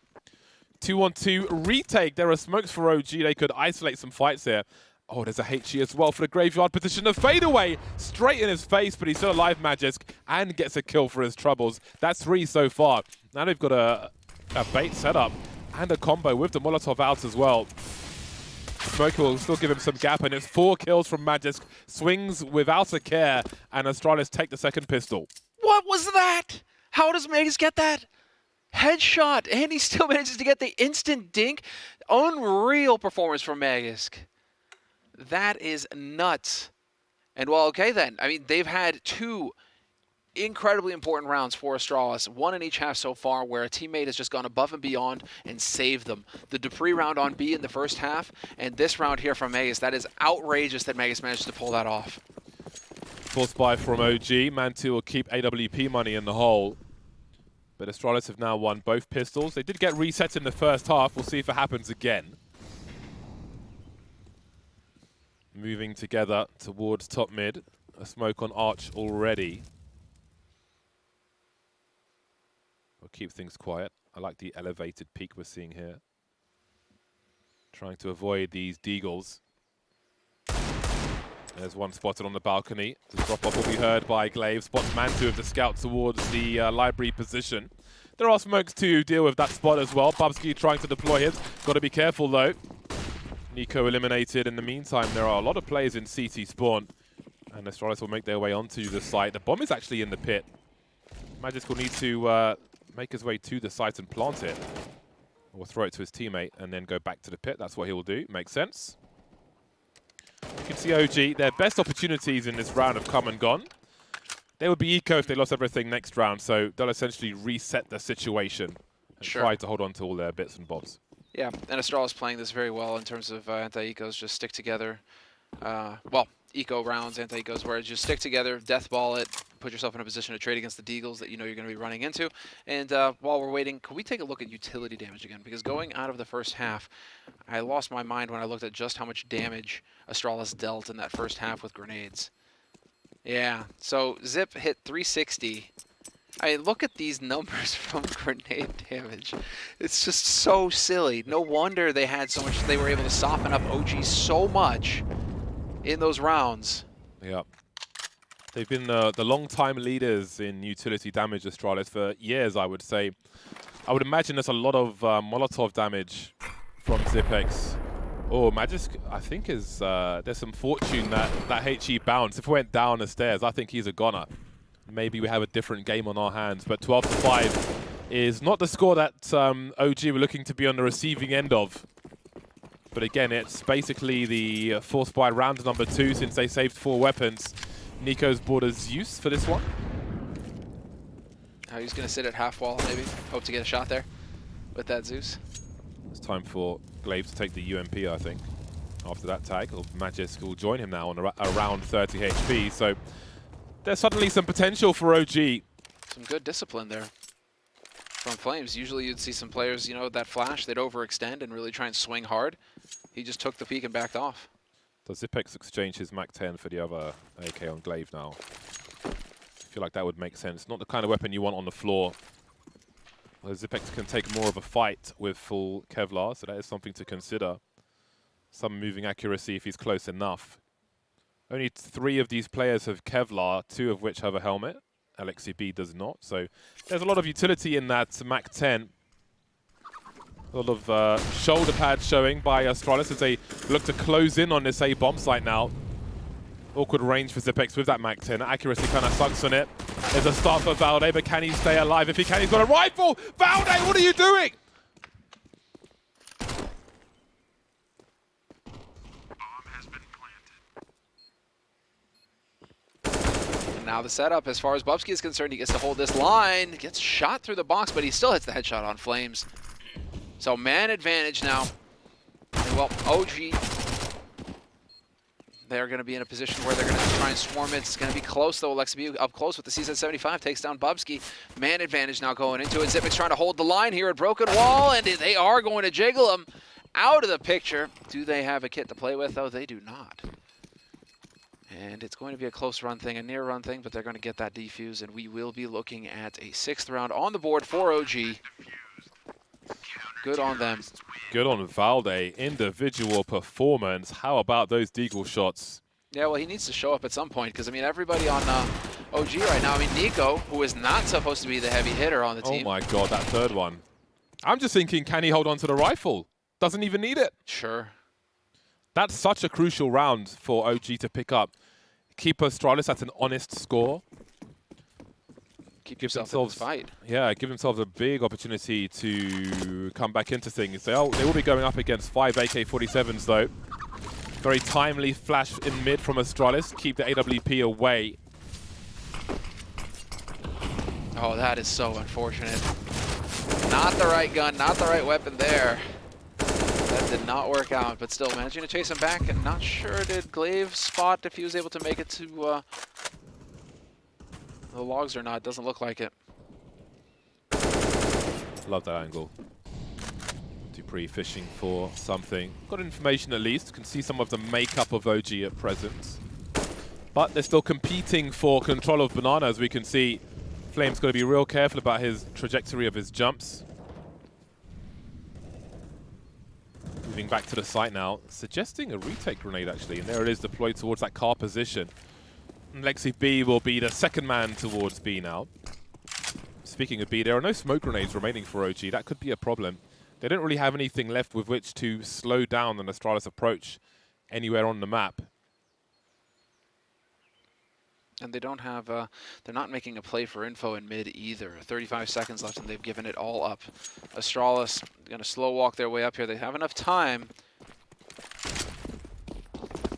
2-on-2 retake. There are smokes for OG. They could isolate some fights here. Oh, there's a HE as well for the graveyard position. The fadeaway straight in his face, but he's still alive, Magisk, and gets a kill for his troubles. That's 3 so far. Now they've got a bait setup and a combo with the Molotov out as well. Smoke will still give him some gap, and it's 4 kills from Magisk. Swings without a care, and Astralis take the second pistol. What was that? How does Magus get that? Headshot, and he still manages to get the instant dink. Unreal performance from Magisk. That is nuts. And well, okay then. I mean, they've had 2 incredibly important rounds for Astralis, 1 in each half so far, where a teammate has just gone above and beyond and saved them. The Dupree round on B in the first half, and this round here from Magus. That is outrageous that Magus managed to pull that off. Full spy from OG. Man 2 will keep AWP money in the hole. But Astralis have now won both pistols. They did get reset in the first half. We'll see if it happens again. Moving together towards top mid. A smoke on Arch already. We'll keep things quiet. I like the elevated peak we're seeing here. Trying to avoid these deagles. There's one spotted on the balcony. The drop-off will be heard by Glaive. Spots Mantu of the scout towards the library position. There are smokes to deal with that spot as well. Bubsky trying to deploy his. Got to be careful though. Nico eliminated. In the meantime, there are a lot of players in CT spawn. And Astralis will make their way onto the site. The bomb is actually in the pit. Magisk will need to make his way to the site and plant it. Or throw it to his teammate and then go back to the pit. That's what he will do. Makes sense. You can see OG, their best opportunities in this round have come and gone. They would be eco if they lost everything next round, so they'll essentially reset the situation and try to hold on to all their bits and bobs. Yeah, and Astralis playing this very well in terms of anti-ecos, just stick together. Well, eco rounds, anti-ecos, where you just stick together, death ball it, put yourself in a position to trade against the deagles that you know you're going to be running into. And while we're waiting, can we take a look at utility damage again? Because going out of the first half, I lost my mind when I looked at just how much damage Astralis dealt in that first half with grenades. Yeah, so Zip hit 360. I mean, look at these numbers from grenade damage. It's just so silly. No wonder they had so much. They were able to soften up OG so much in those rounds. Yeah. They've been the long-time leaders in utility damage, Astralis, for years, I would say. I would imagine there's a lot of Molotov damage from Zipex. Oh, Magisk, I think is there's some fortune that HE bounced. If it went down the stairs, I think he's a goner. Maybe we have a different game on our hands, but 12-5 is not the score that OG were looking to be on the receiving end of. But again, it's basically the force by round number 2 since they saved 4 weapons. Nico's bought a Zeus for this one. He's going to sit at half wall, maybe. Hope to get a shot there with that Zeus. It's time for Glaive to take the UMP, I think. After that tag, Magisk will join him now on around 30 HP. So there's suddenly some potential for OG. Some good discipline there from Flames. Usually you'd see some players, you know, that flash, they'd overextend and really try and swing hard. He just took the peek and backed off. Does Zipex exchange his Mac 10 for the other AK on Glaive now? I feel like that would make sense. Not the kind of weapon you want on the floor. Well, Zipex can take more of a fight with full Kevlar, so that is something to consider. Some moving accuracy if he's close enough. Only 3 of these players have Kevlar, 2 of which have a helmet. LXCB does not, so there's a lot of utility in that Mac 10. A lot of shoulder pads showing by Astralis as they look to close in on this A bomb site now. Awkward range for Zipex with that Mac 10. Accuracy kind of sucks on it. There's a start for Valde, but can he stay alive? If he can, he's got a rifle! Valde, what are you doing? Now the setup, as far as Bubsky is concerned, he gets to hold this line, gets shot through the box, but he still hits the headshot on Flames. So man advantage now. And well, OG, they're going to be in a position where they're going to try and swarm it. It's going to be close, though. Alexa up close with the CZ75, takes down Bubsky. Man advantage now going into it. Zipix trying to hold the line here at Broken Wall, and they are going to jiggle him out of the picture. Do they have a kit to play with, though? They do not. And it's going to be a close run thing, a near run thing, but they're going to get that defuse, and we will be looking at a 6th round on the board for OG. Good on them. Good on Valde. Individual performance. How about those deagle shots? Yeah, well, he needs to show up at some point, because, I mean, everybody on OG right now, I mean, Nico, who is not supposed to be the heavy hitter on the team. Oh my god, that third one. I'm just thinking, can he hold on to the rifle? Doesn't even need it. Sure. That's such a crucial round for OG to pick up. Keep Astralis at an honest score. Keep yourself in this fight. Yeah, give themselves a big opportunity to come back into things. They will be going up against 5 AK-47s though. Very timely flash in mid from Astralis. Keep the AWP away. Oh, that is so unfortunate. Not the right gun, not the right weapon there. That did not work out, but still managing to chase him back, and not sure did Glaive spot if he was able to make it to the logs or not. Doesn't look like it. Love that angle. Dupree fishing for something. Got information at least. Can see some of the makeup of OG at present. But they're still competing for control of Banana, as we can see. Flame's got to be real careful about his trajectory of his jumps. Moving back to the site now, suggesting a retake grenade actually, and there it is deployed towards that car position. And Lexi B will be the second man towards B now. Speaking of B, there are no smoke grenades remaining for OG. That could be a problem. They don't really have anything left with which to slow down an Astralis approach anywhere on the map. And they don't have, they're not making a play for info in mid either. 35 seconds left and they've given it all up. Astralis going to slow walk their way up here. They have enough time.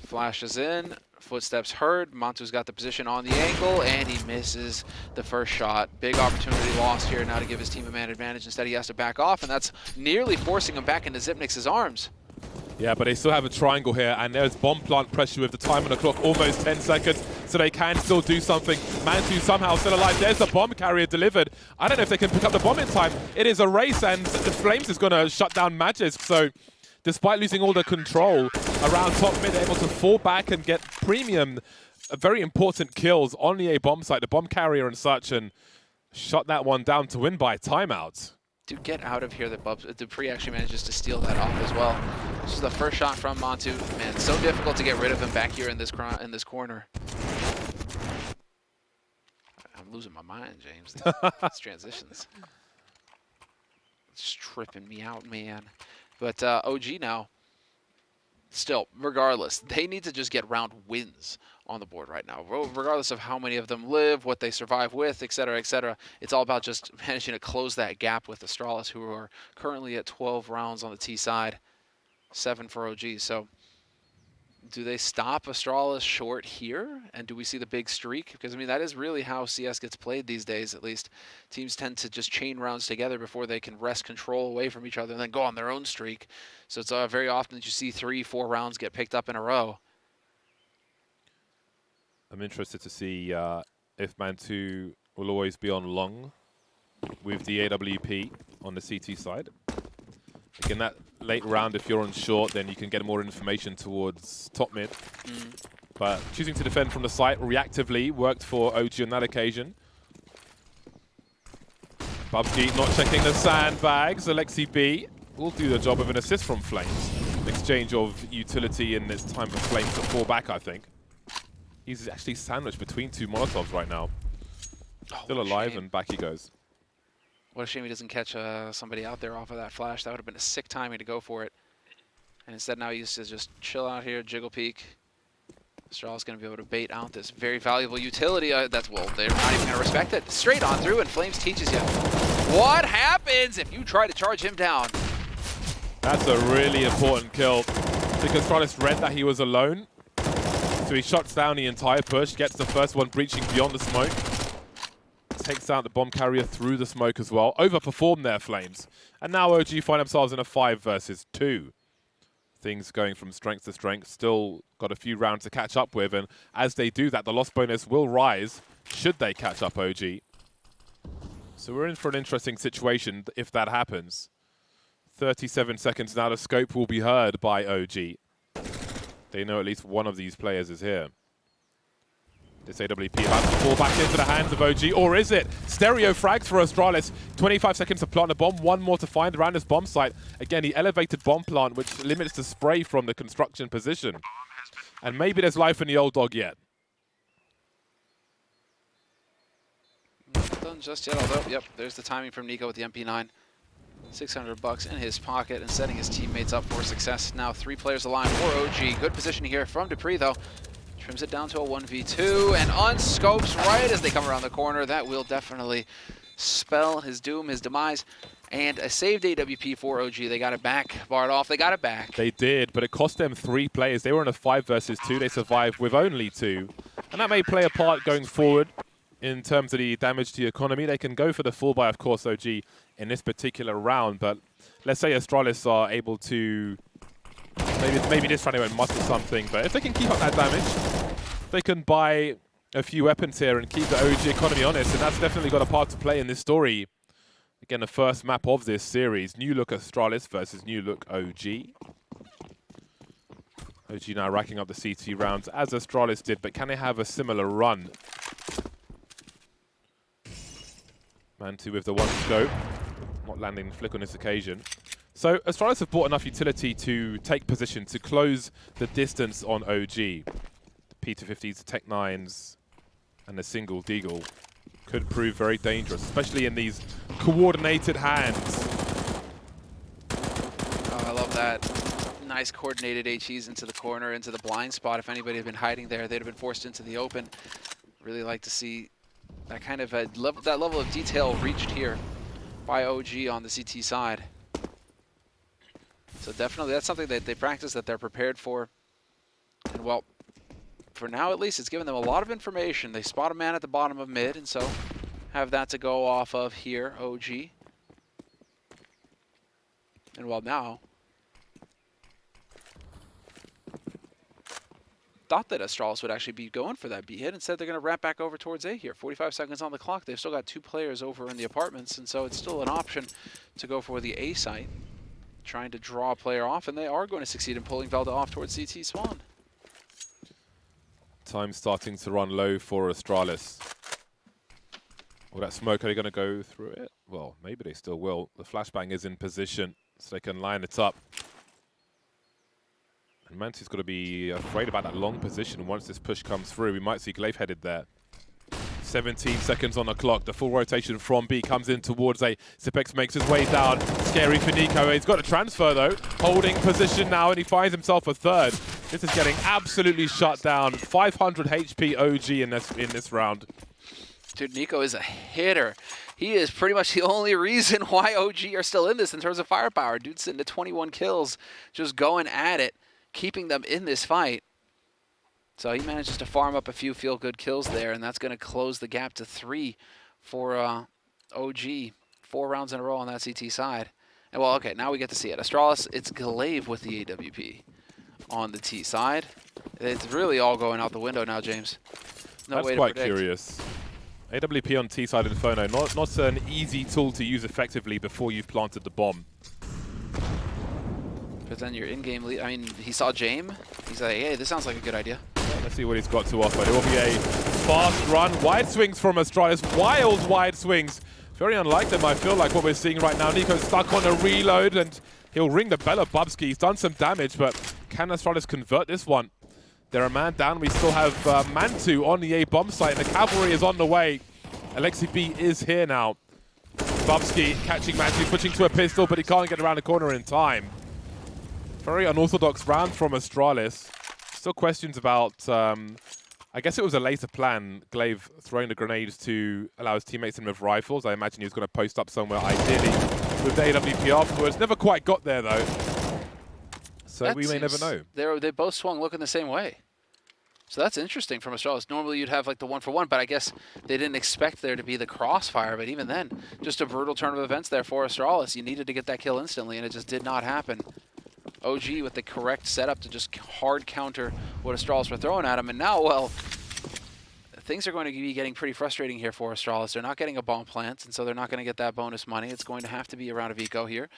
Flashes in, footsteps heard. Mantu's got the position on the angle and he misses the first shot. Big opportunity lost here now to give his team a man advantage. Instead he has to back off, and that's nearly forcing him back into Zipnix's arms. Yeah, but they still have a triangle here, and there's bomb plant pressure with the time on the clock, almost 10 seconds, so they can still do something. Mantu somehow still alive. There's the bomb carrier delivered. I don't know if they can pick up the bomb in time. It is a race, and the Flames is going to shut down Magisk, so despite losing all the control around top mid, they're able to fall back and get premium, very important kills on the A bomb site, the bomb carrier and such, and shut that one down to win by timeout. Dude, get out of here. Dupree actually manages to steal that off as well. This is the first shot from Mantu. Man, it's so difficult to get rid of him back here in this corner. I'm losing my mind, James. These transitions. It's tripping me out, man. But OG now, still, regardless, they need to just get round wins on the board right now. Regardless of how many of them live, what they survive with, etc., etc. It's all about just managing to close that gap with Astralis, who are currently at 12 rounds on the T side, 7 for OG. So do they stop Astralis short here? And do we see the big streak? Because, I mean, that is really how CS gets played these days, at least. Teams tend to just chain rounds together before they can wrest control away from each other and then go on their own streak. So it's very often that you see 3-4 rounds get picked up in a row. I'm interested to see if Mantu will always be on long with the AWP on the CT side. Again, that late round, if you're on short, then you can get more information towards top mid. But choosing to defend from the site reactively worked for OG on that occasion. Bubsky not checking the sandbags. Alexi B will do the job of an assist from Flames. An exchange of utility, and it's time for Flames to fall back, I think. He's actually sandwiched between two Molotovs right now. Still alive, and back he goes. What a shame he doesn't catch somebody out there off of that flash. That would have been a sick timing to go for it. And instead now he used to just chill out here, jiggle peek. Astralis going to be able to bait out this very valuable utility. Well, they're not even going to respect it. Straight on through, and Flames teaches you what happens if you try to charge him down. That's a really important kill because Astralis read that he was alone. So he shuts down the entire push, gets the first one breaching beyond the smoke. Takes out the bomb carrier through the smoke as well. Overperformed their Flames. And now OG find themselves in a 5 versus 2. Things going from strength to strength. Still got a few rounds to catch up with. And as they do that, the loss bonus will rise should they catch up OG. So we're in for an interesting situation if that happens. 37 seconds now. The scope will be heard by OG. They know at least one of these players is here. This AWP about to fall back into the hands of OG, or is it? Stereo frags for Astralis. 25 seconds to plant a bomb, one more to find around this bomb site. Again, the elevated bomb plant, which limits the spray from the construction position. And maybe there's life in the old dog yet. Not done just yet, although, yep, there's the timing from Nico with the MP9. $600 in his pocket and setting his teammates up for success. Now 3 players alive for OG. Good position here from Dupree, though. Trims it down to a 1v2 and unscopes right as they come around the corner. That will definitely spell his doom, his demise. And a saved AWP for OG. They got it back. Barred off. They got it back. They did, but it cost them 3 players. They were in a 5 versus 2. They survived with only 2. And that may play a part going forward in terms of the damage to the economy. They can go for the full buy, of course, OG in this particular round. But let's say Astralis are able to... Maybe this round they won't muster something. But if they can keep up that damage, they can buy a few weapons here and keep the OG economy honest, and that's definitely got a part to play in this story. Again, the first map of this series, New Look Astralis versus New Look OG. OG now racking up the CT rounds as Astralis did, but can they have a similar run? Man2 with the 1 scope, not landing flick on this occasion. So Astralis have bought enough utility to take position, to close the distance on OG. P250s, Tech 9s, and a single Deagle could prove very dangerous, especially in these coordinated hands. Oh, I love that. Nice coordinated HEs into the corner, into the blind spot. If anybody had been hiding there, they'd have been forced into the open. Really like to see that kind of that level of detail reached here by OG on the CT side. So definitely that's something that they practice, that they're prepared for. And well, for now at least, it's given them a lot of information. They spot a man at the bottom of mid, and so have that to go off of here, OG. And well, now, thought that Astralis would actually be going for that B hit. Instead, they're going to wrap back over towards A here. 45 seconds on the clock. They've still got 2 players over in the apartments, and so it's still an option to go for the A site, trying to draw a player off, and they are going to succeed in pulling Velda off towards CT spawn. Time starting to run low for Astralis. Well, that smoke, are they going to go through it? Well, maybe they still will. The flashbang is in position, so they can line it up. And Man2's got to be afraid about that long position once this push comes through. We might see Glaive headed there. 17 seconds on the clock. The full rotation from B comes in towards A. Zipex makes his way down. Scary for Nico. He's got a transfer, though. Holding position now, and he finds himself a 3rd. This is getting absolutely shut down. 500 HP OG in this round. Dude, Nico is a hitter. He is pretty much the only reason why OG are still in this in terms of firepower. Dude's sitting at 21 kills, just going at it, keeping them in this fight. So he manages to farm up a few feel-good kills there, and that's going to close the gap to 3 for OG. 4 rounds in a row on that CT side. And well, okay, now we get to see it. Astralis, it's Glaive with the AWP on the T side. It's really all going out the window now, James. No That's way to quite predict. curious. AWP on T side Inferno, not an easy tool to use effectively before you've planted the bomb. But then your in-game lead, I mean, he saw Jame. He's like, hey, this sounds like a good idea. Well, let's see what he's got to offer. There will be a fast run. Wide swings from Astralis. Wild wide swings. Very unlike them, I feel like, what we're seeing right now. Nico's stuck on a reload, and he'll ring the bell of Bubsky. He's done some damage, but can Astralis convert this one? They're a man down. We still have Man2 on the A bomb site, and the cavalry is on the way. Alexi B is here now. Bubsky catching Manti, pushing to a pistol, but he can't get around the corner in time. Very unorthodox round from Astralis. Still questions about, I guess it was a later plan, Glaive throwing the grenades to allow his teammates in with rifles. I imagine he was going to post up somewhere, ideally, with the AWP afterwards. Never quite got there, though. So that we may never know. They both swung looking the same way. So that's interesting from Astralis. Normally you'd have like the 1-for-1, but I guess they didn't expect there to be the crossfire. But even then, just a brutal turn of events there for Astralis. You needed to get that kill instantly, and it just did not happen. OG with the correct setup to just hard counter what Astralis were throwing at him. And now, well, things are going to be getting pretty frustrating here for Astralis. They're not getting a bomb plant, and so they're not going to get that bonus money. It's going to have to be a round of eco here.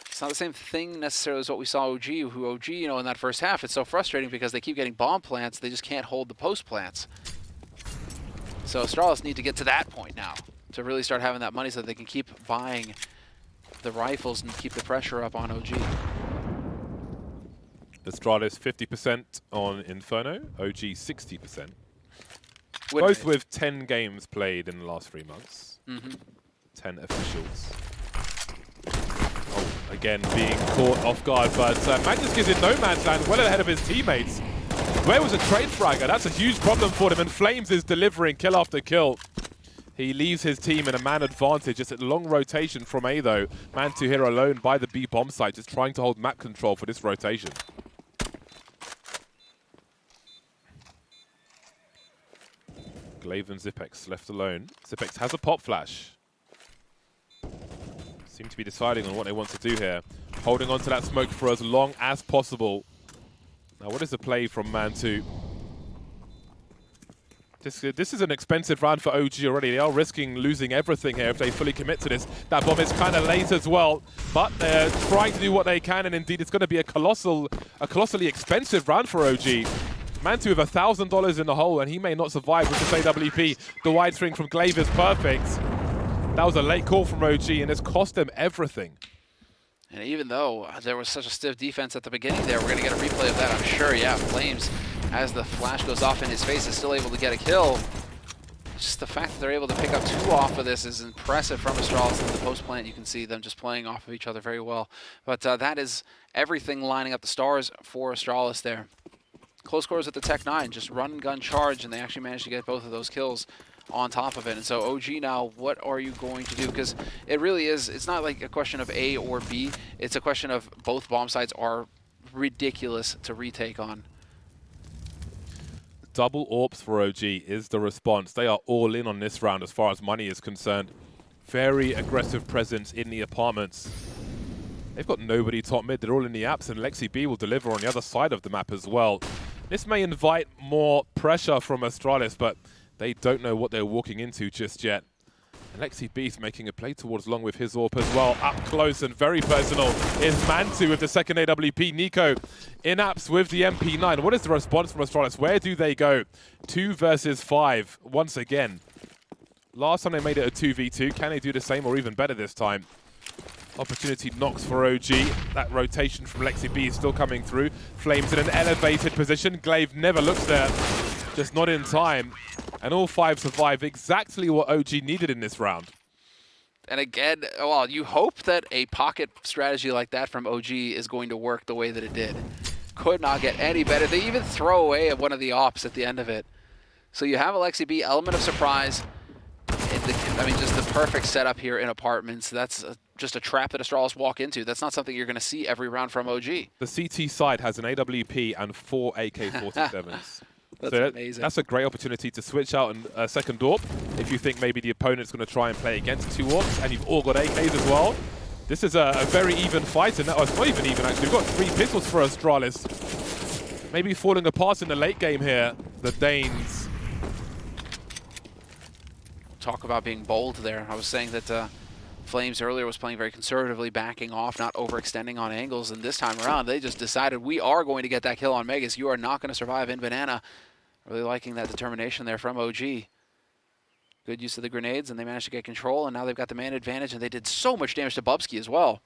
It's not the same thing necessarily as what we saw OG, you know, in that first half. It's so frustrating because they keep getting bomb plants, they just can't hold the post plants. So Astralis need to get to that point now to really start having that money so that they can keep buying the rifles and keep the pressure up on OG. Astralis 50% on Inferno, OG 60%. Both with 10 games played in the last 3 months. 10 officials. Oh, again, being caught off guard, but Magnus is in no man's land, well ahead of his teammates. Where was a trade fragger? That's a huge problem for him, and Flames is delivering kill after kill. He leaves his team in a man advantage. Just a long rotation from A, though. Man2 here alone by the B bomb site, just trying to hold map control for this rotation. Glaive and Zipex left alone. Zipex has a pop flash. Seem to be deciding on what they want to do here. Holding on to that smoke for as long as possible. Now, what is the play from Man2? This is an expensive round for OG already. They are risking losing everything here if they fully commit to this. That bomb is kind of late as well, but they're trying to do what they can, and indeed it's going to be a colossally expensive round for OG. Man2 with $1,000 in the hole, and he may not survive with this AWP. The wide swing from Glaive is perfect. That was a late call from OG, and it's cost them everything. And even though there was such a stiff defense at the beginning there, we're going to get a replay of that, I'm sure. Yeah, Flames, as the flash goes off in his face, is still able to get a kill. Just the fact that they're able to pick up 2 off of this is impressive from Astralis. In the post plant, you can see them just playing off of each other very well. But that is everything lining up the stars for Astralis there. Close quarters at the Tech 9, just run and gun charge, and they actually managed to get both of those kills on top of it. And so OG now, what are you going to do? Because it really is, it's not like a question of A or B, it's a question of both bomb sites are ridiculous to retake on. Double AWPs for OG is the response. They are all in on this round as far as money is concerned. Very aggressive presence in the apartments. They've got nobody top mid, they're all in the apps, and Lexi B will deliver on the other side of the map as well. This may invite more pressure from Astralis, but they don't know what they're walking into just yet. And Lexi B's making a play towards long with his AWP as well. Up close and very personal is Man2 with the second AWP. Nico in apps with the MP9. What is the response from Astralis? Where do they go? 2 versus 5 once again. Last time they made it a 2v2. Can they do the same or even better this time? Opportunity knocks for OG. That rotation from Lexi B is still coming through. Flames in an elevated position. Glaive never looks there. Just not in time. And all 5 survive. Exactly what OG needed in this round. And again, well, you hope that a pocket strategy like that from OG is going to work the way that it did. Could not get any better. They even throw away one of the ops at the end of it. So you have a Lexi B, element of surprise. I mean, just the perfect setup here in apartments. That's just a trap that Astralis walk into. That's not something you're going to see every round from OG. The CT side has an AWP and 4 AK-47s. That's amazing. That's a great opportunity to switch out a second AWP if you think maybe the opponent's going to try and play against 2 AWPs, and you've all got AKs as well. This is a very even fight, and it's not even even actually. We've got 3 pistols for Astralis. Maybe falling apart in the late game here, the Danes. Talk about being bold there. I was saying that Flames earlier was playing very conservatively, backing off, not overextending on angles, and this time around they just decided we are going to get that kill on Megas. You are not going to survive in Banana. Really liking that determination there from OG. Good use of the grenades, and they managed to get control, and now they've got the man advantage, and they did so much damage to Bubsky as well.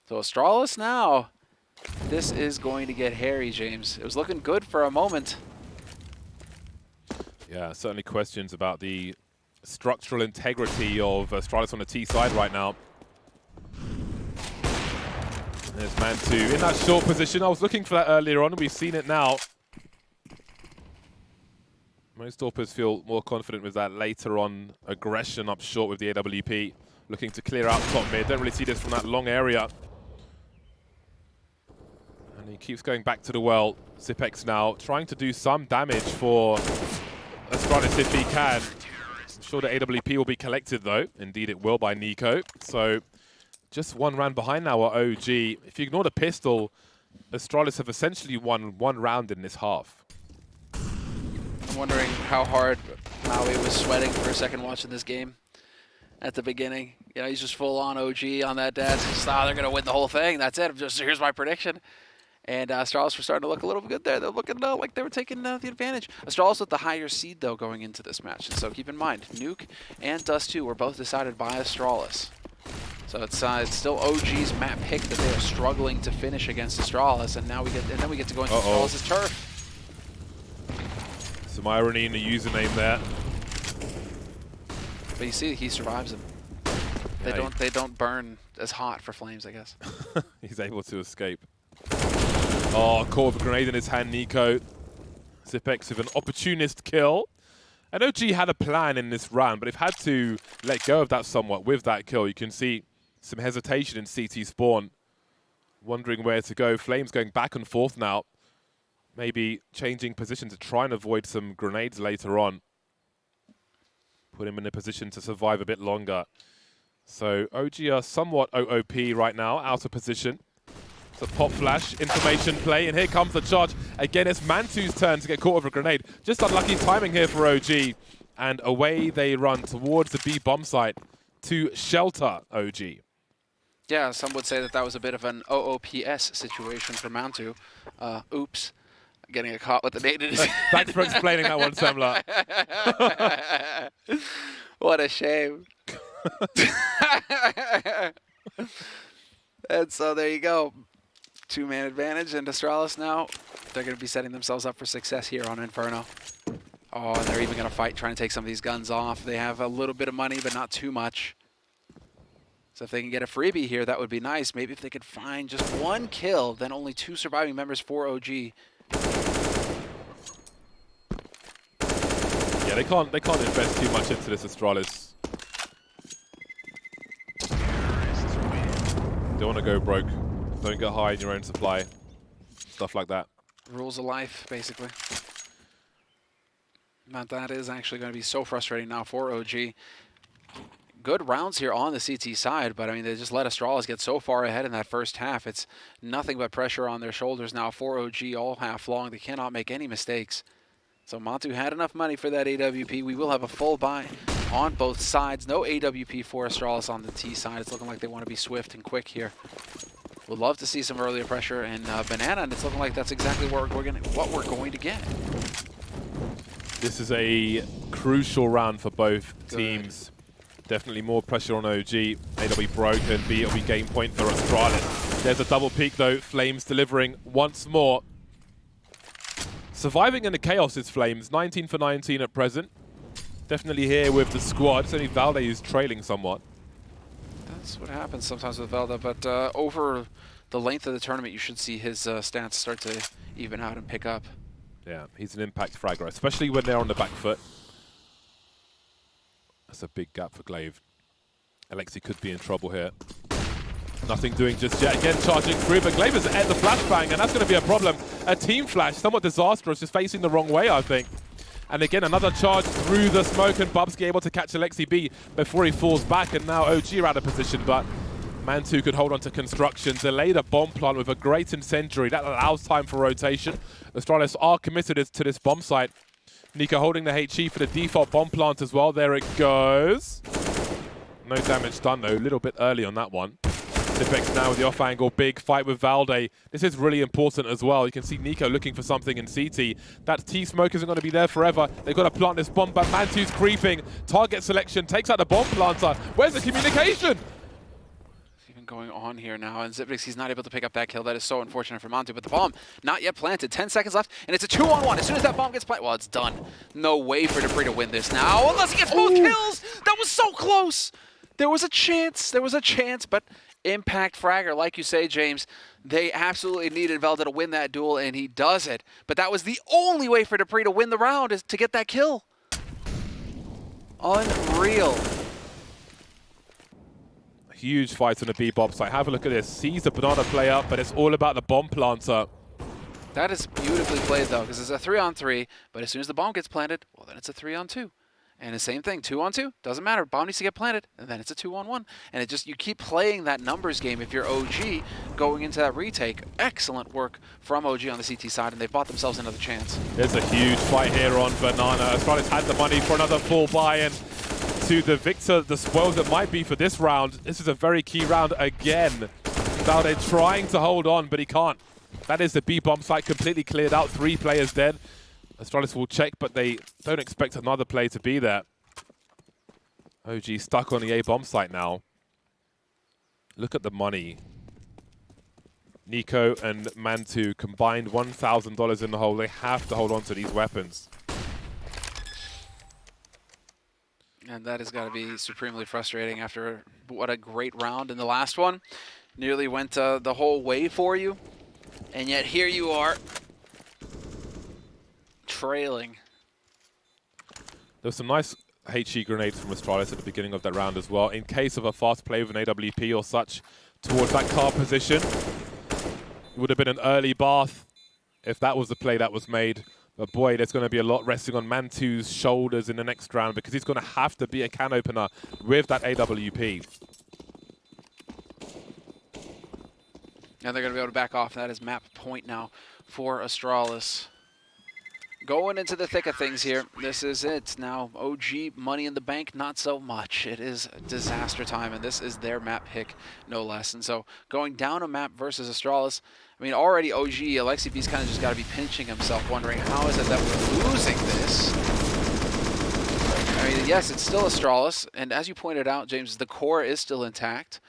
So Astralis now, this is going to get hairy, James. It was looking good for a moment. Yeah, certainly questions about the structural integrity of Astralis on the T side right now. There's Man2 in that short position. I was looking for that earlier on, and we've seen it now. Most Dorpers feel more confident with that later on aggression up short with the AWP. Looking to clear out top mid. Don't really see this from that long area. And he keeps going back to the well. Zipex now trying to do some damage for Astralis if he can. I'm sure the AWP will be collected though. Indeed it will by Nico. So just one round behind now at OG. If you ignore the pistol, Astralis have essentially won one round in this half. I'm wondering how hard Maui was sweating for a second watching this game at the beginning. You know, he's just full on OG on that desk. Just, they're going to win the whole thing. That's it. Here's my prediction. And Astralis were starting to look a little good there. They're looking like they were taking the advantage. Astralis with the higher seed, though, going into this match. And so keep in mind, Nuke and Dust 2 were both decided by Astralis. So it's still OG's map pick that they are struggling to finish against Astralis, and now we get to go into Astralis' turf. Some irony in the username there. But you see, he survives him. They don't burn as hot for flames, I guess. He's able to escape. Oh, caught with a grenade in his hand, Nico. Zipex with an opportunist kill. And OG had a plan in this round, but they've had to let go of that somewhat with that kill. You can see some hesitation in CT spawn. Wondering where to go. Flames going back and forth now. Maybe changing position to try and avoid some grenades later on. Put him in a position to survive a bit longer. So OG are somewhat OOP right now, out of position. It's a pop flash, information play, and here comes the charge. Again, it's Man2's turn to get caught with a grenade. Just unlucky timing here for OG. And away they run towards the B bomb site to shelter OG. Yeah, some would say that that was a bit of an OOPS situation for Man2. Oops. Getting a caught with the nade in his Thanks for explaining that one, Semler. What a shame. And so there you go. Two-man advantage, and Astralis now, they're going to be setting themselves up for success here on Inferno. Oh, and they're even going to fight, trying to take some of these guns off. They have a little bit of money, but not too much. So if they can get a freebie here, that would be nice. Maybe if they could find just one kill, then only 2 surviving members for OG. Yeah, they can't invest too much into this Astralis. Don't want to go broke. Don't get high in your own supply. Stuff like that. Rules of life, basically. But that is actually going to be so frustrating now for OG. Good rounds here on the CT side, but I mean, they just let Astralis get so far ahead in that first half. It's nothing but pressure on their shoulders now for OG all half long. They cannot make any mistakes. So Matu had enough money for that AWP. We will have a full buy on both sides. No AWP for Astralis on the T side. It's looking like they want to be swift and quick here. Would love to see some earlier pressure in Banana, and it's looking like that's exactly what we're going to get. This is a crucial round for both teams. Definitely more pressure on OG. A will be broken, B will be game point for Astralis. There's a double peek though, Flames delivering once more. Surviving in the chaos is Flames, 19 for 19 at present. Definitely here with the squad. It's only Valde who's trailing somewhat. That's what happens sometimes with Valde, but over the length of the tournament, you should see his stats start to even out and pick up. Yeah, he's an impact fragger, especially when they're on the back foot. That's a big gap for Glaive. Alexi could be in trouble here. Nothing doing just yet. Again, charging through, but Glaive is at the flashbang, and that's going to be a problem. A team flash, somewhat disastrous, just facing the wrong way, I think. And again, another charge through the smoke, and Bubsky able to catch Alexi B before he falls back, and now OG are out of position, but Man2 could hold on to construction, delayed a bomb plant with a great incendiary. That allows time for rotation. Astralis are committed to this bomb site. Nico holding the HE for the default bomb plant as well. There it goes. No damage done though, a little bit early on that one. Zipex now with the off angle, big fight with Valde. This is really important as well. You can see Nico looking for something in CT. That T-smoke isn't going to be there forever. They've got to plant this bomb, but Man2's creeping. Target selection, takes out the bomb planter. Where's the communication? going on here now, and Zipnix, he's not able to pick up that kill. That is so unfortunate for Montu, but the bomb not yet planted. 10 seconds left, and it's a 2-on-1. As soon as that bomb gets planted, well, it's done. No way for dupreeh to win this now, unless he gets both kills. That was so close. There was a chance, but Impact Fragger, like you say, James, they absolutely needed Velda to win that duel, and he does it. But that was the only way for dupreeh to win the round, is to get that kill. Unreal. Huge fight on the B-bomb site. Have a look at this. Sees the banana play up, but it's all about the bomb planter. That is beautifully played, though, because it's a 3-on-3, but as soon as the bomb gets planted, well, then it's a 3-on-2. And the same thing, 2-on-2, doesn't matter. Bomb needs to get planted, and then it's a 2-on-1. And it just, you keep playing that numbers game if you're OG going into that retake. Excellent work from OG on the CT side, and they bought themselves another chance. There's a huge fight here on Banana. Astralis had the money for another full buy-in to the victor. The spoils that might be for this round. This is a very key round again. Valde trying to hold on, but he can't. That is the B-bomb site completely cleared out. 3 players dead. Astralis will check, but they don't expect another play to be there. OG stuck on the A-bomb site now. Look at the money. Nico and Mantu combined $1,000 in the hole. They have to hold on to these weapons. And that has got to be supremely frustrating after what a great round in the last one. Nearly went the whole way for you. And yet here you are, trailing. There was some nice HE grenades from Astralis at the beginning of that round as well. In case of a fast play with an AWP or such towards that car position, it would have been an early bath if that was the play that was made. But boy, there's going to be a lot resting on Mantu's shoulders in the next round because he's going to have to be a can opener with that AWP. And they're going to be able to back off. That is map point now for Astralis. Going into the thick of things here. This is it. Now, OG Money in the Bank, not so much. It is disaster time, and this is their map pick, no less. And so, going down a map versus Astralis, I mean, already OG, Alexi B's kind of just got to be pinching himself, wondering how is it that we're losing this? I mean, yes, it's still Astralis, and as you pointed out, James, the core is still intact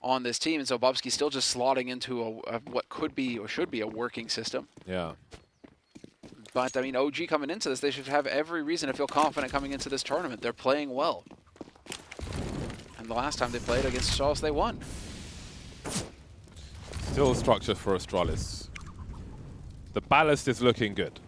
on this team, and so Bubsky's still just slotting into a what could be or should be a working system. Yeah. But, I mean, OG coming into this, they should have every reason to feel confident coming into this tournament. They're playing well. And the last time they played against Astralis, they won. Still structure for Astralis. The ballast is looking good.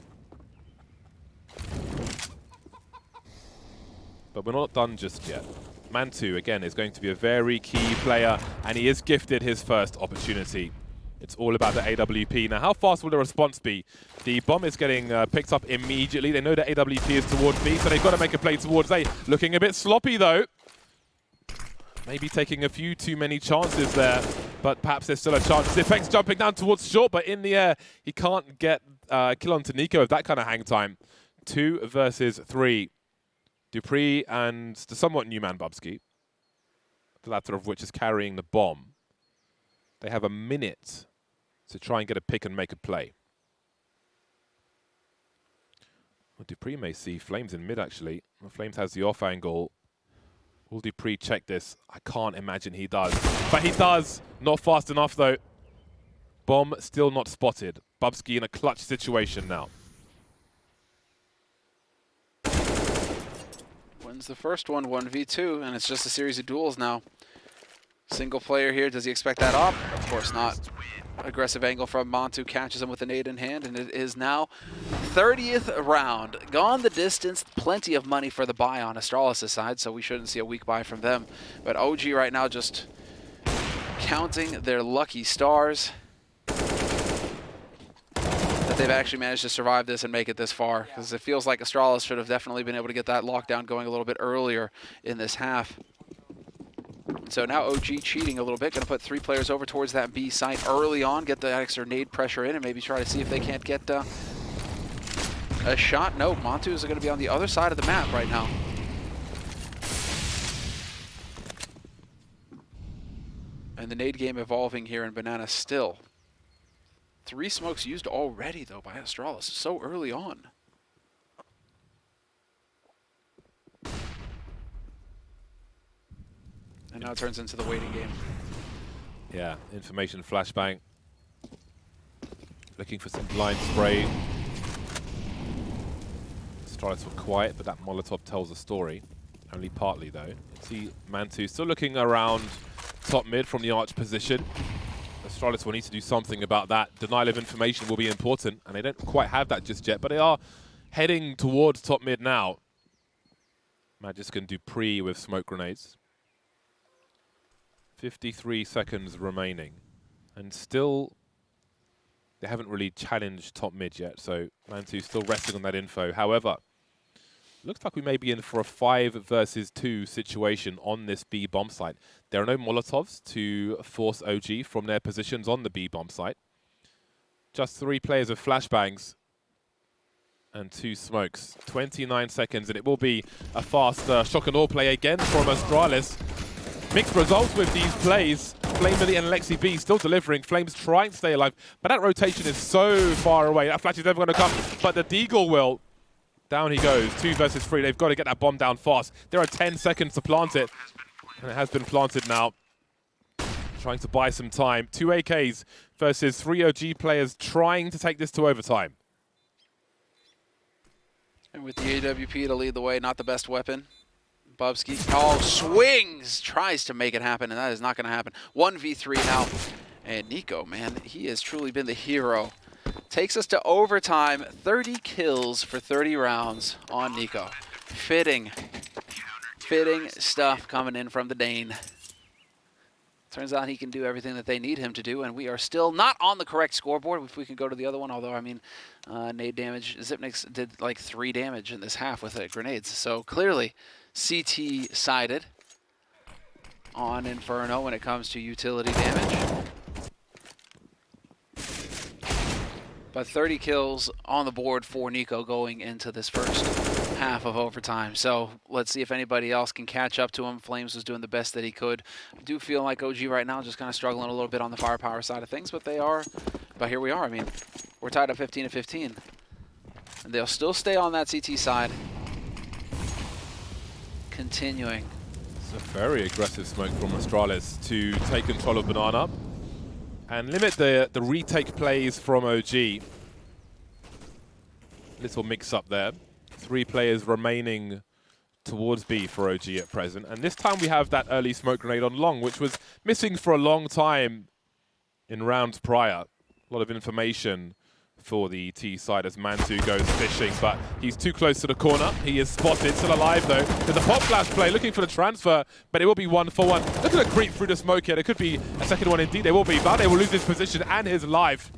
But we're not done just yet. Mantu, again, is going to be a very key player, and he is gifted his first opportunity. It's all about the AWP. Now, how fast will the response be? The bomb is getting picked up immediately. They know that AWP is towards B, so they've got to make a play towards A. Looking a bit sloppy, though. Maybe taking a few too many chances there, but perhaps there's still a chance. Zipek's jumping down towards short, but in the air, he can't get kill onto Nico with that kind of hang time. 2 versus 3. dupreeh and the somewhat new man Bubsky, the latter of which is carrying the bomb. They have a minute to try and get a pick and make a play. Well, dupreeh may see Flames in mid, actually. Well, Flames has the off angle. Will dupreeh check this? I can't imagine he does. But he does! Not fast enough, though. Bomb still not spotted. Bubsky in a clutch situation now. Wins the first one, 1v2, and it's just a series of duels now. Single player here, does he expect that up? Of course not. Aggressive angle from Montu, catches him with a nade in hand, and it is now 30th round. Gone the distance, plenty of money for the buy on Astralis' side, so we shouldn't see a weak buy from them. But OG right now just counting their lucky stars that they've actually managed to survive this and make it this far, because it feels like Astralis should have definitely been able to get that lockdown going a little bit earlier in this half. So now OG cheating a little bit, going to put 3 players over towards that B site early on, get the extra nade pressure in, and maybe try to see if they can't get a shot. No, Montu is going to be on the other side of the map right now. And the nade game evolving here in Banana still. 3 smokes used already, though, by Astralis so early on. And now it turns into the waiting game. Yeah, information flashbang. Looking for some blind spray. Astralis were quiet, but that Molotov tells a story. Only partly, though. You can see Mantu still looking around top mid from the arch position. Astralis will need to do something about that. Denial of information will be important, and they don't quite have that just yet, but they are heading towards top mid now. Magisk and Dupree with smoke grenades. 53 seconds remaining. And still, they haven't really challenged top mid yet, so Mantu still resting on that info. However, looks like we may be in for a 5 versus 2 situation on this B bomb site. There are no Molotovs to force OG from their positions on the B bomb site. Just 3 players with flashbangs and 2 smokes. 29 seconds, and it will be a fast shock and awe play again from Astralis. Mixed results with these plays. Flamelly and Lexi B still delivering. Flames trying to stay alive, but that rotation is so far away. That flash is never going to come, but the Deagle will. Down he goes, 2 versus 3. They've got to get that bomb down fast. There are 10 seconds to plant it, and it has been planted now. Trying to buy some time. 2 AKs versus 3 OG players trying to take this to overtime. And with the AWP to lead the way, not the best weapon. Bubsky, oh, swings, tries to make it happen, and that is not going to happen. 1v3 now. And Nico, man, he has truly been the hero. Takes us to overtime, 30 kills for 30 rounds on Nico. Fitting stuff coming in from the Dane. Turns out he can do everything that they need him to do, and we are still not on the correct scoreboard. If we can go to the other one, although, I mean, nade damage. Zipnix did like 3 damage in this half with grenades. So clearly CT-sided on Inferno when it comes to utility damage. But 30 kills on the board for Nico going into this first half of overtime. So let's see if anybody else can catch up to him. Flames was doing the best that he could. I do feel like OG right now just kind of struggling a little bit on the firepower side of things, but here we are. I mean, we're tied up 15-15. And they'll still stay on that CT side. Continuing. It's a very aggressive smoke from Astralis to take control of Banana and limit the retake plays from OG. Little mix-up there. 3 players remaining towards B for OG at present. And this time we have that early smoke grenade on long, which was missing for a long time in rounds prior. A lot of information for the T side as Mantu goes fishing, but he's too close to the corner. He is spotted, still alive though. There's a pop flash play looking for the transfer, but it will be 1-for-1. Look at the creep through the smoke here. There could be a second one indeed. There will be, but they will lose his position and his life.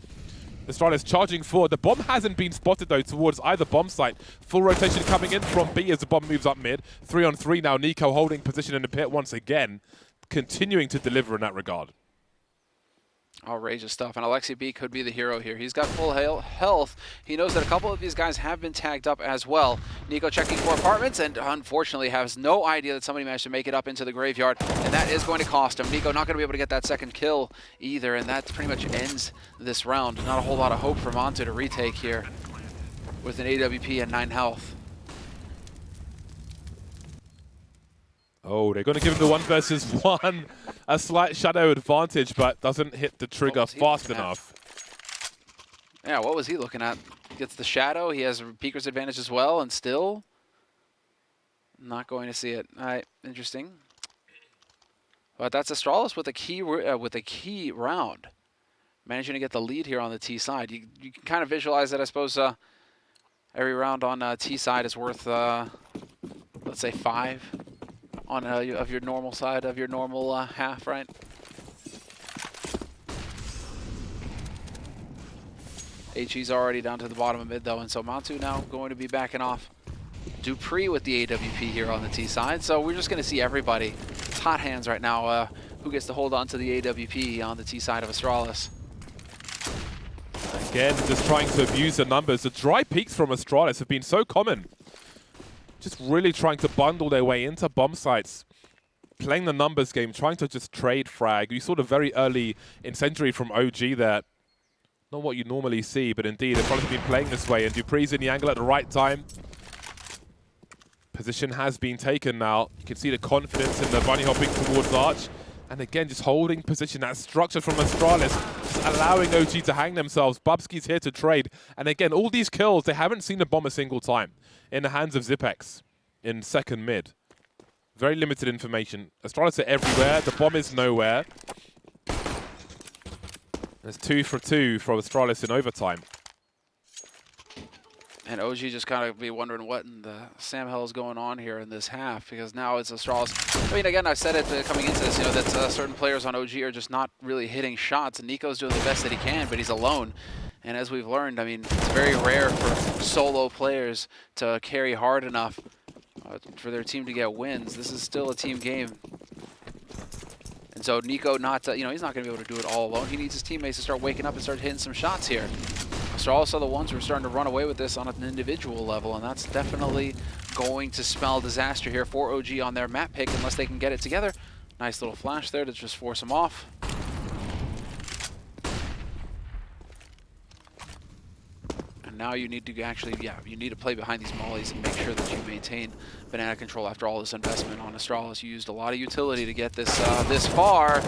Astralis charging forward. The bomb hasn't been spotted though towards either bomb site. Full rotation coming in from B as the bomb moves up mid. 3-on-3 now. Nico holding position in the pit once again, continuing to deliver in that regard. Outrageous stuff, and Alexi B could be the hero here. He's got full health. He knows that a couple of these guys have been tagged up as well. Nico checking for apartments, and unfortunately has no idea that somebody managed to make it up into the graveyard, and that is going to cost him. Nico not going to be able to get that second kill either, and that pretty much ends this round. Not a whole lot of hope for Montu to retake here with an AWP and 9 health. Oh, they're going to give him the 1 versus 1. A slight shadow advantage, but doesn't hit the trigger fast enough. Yeah, what was he looking at? Gets the shadow. He has a peeker's advantage as well, and still not going to see it. All right, interesting. But that's Astralis with a key round, managing to get the lead here on the T side. You can kind of visualize that. I suppose every round on T side is worth, let's say 5. On of your normal side of your normal half, right? HE's already down to the bottom of mid though, and so Montu now going to be backing off. Dupree with the AWP here on the T side, so we're just going to see everybody. It's hot hands right now. Who gets to hold on to the AWP on the T side of Astralis? Again, just trying to abuse the numbers. The dry peaks from Astralis have been so common. Just really trying to bundle their way into bomb sites, playing the numbers game, trying to just trade frag. You saw the very early incendiary from OG there. Not what you normally see, but indeed, they've probably been playing this way, and Dupree's in the angle at the right time. Position has been taken now. You can see the confidence in the bunny hopping towards Arch. And again, just holding position, that structure from Astralis, just allowing OG to hang themselves. Bubsky's here to trade. And again, all these kills, they haven't seen the bomb a single time in the hands of Zipex in second mid. Very limited information. Astralis are everywhere. The bomb is nowhere. There's 2 for 2 for Astralis in overtime. And OG just kind of be wondering what in the Sam hell is going on here in this half, because now it's Astralis. I mean, again, I've said it coming into this, you know, that certain players on OG are just not really hitting shots, and Nico's doing the best that he can, but he's alone. And as we've learned, I mean, it's very rare for solo players to carry hard enough for their team to get wins. This is still a team game. And so Nico, you know, he's not going to be able to do it all alone. He needs his teammates to start waking up and start hitting some shots here. Astralis are the ones who are starting to run away with this on an individual level, and that's definitely going to spell disaster here for OG on their map pick unless they can get it together. Nice little flash there to just force them off. And now you need to actually, you need to play behind these mollies and make sure that you maintain banana control after all this investment on Astralis. You used a lot of utility to get this this far.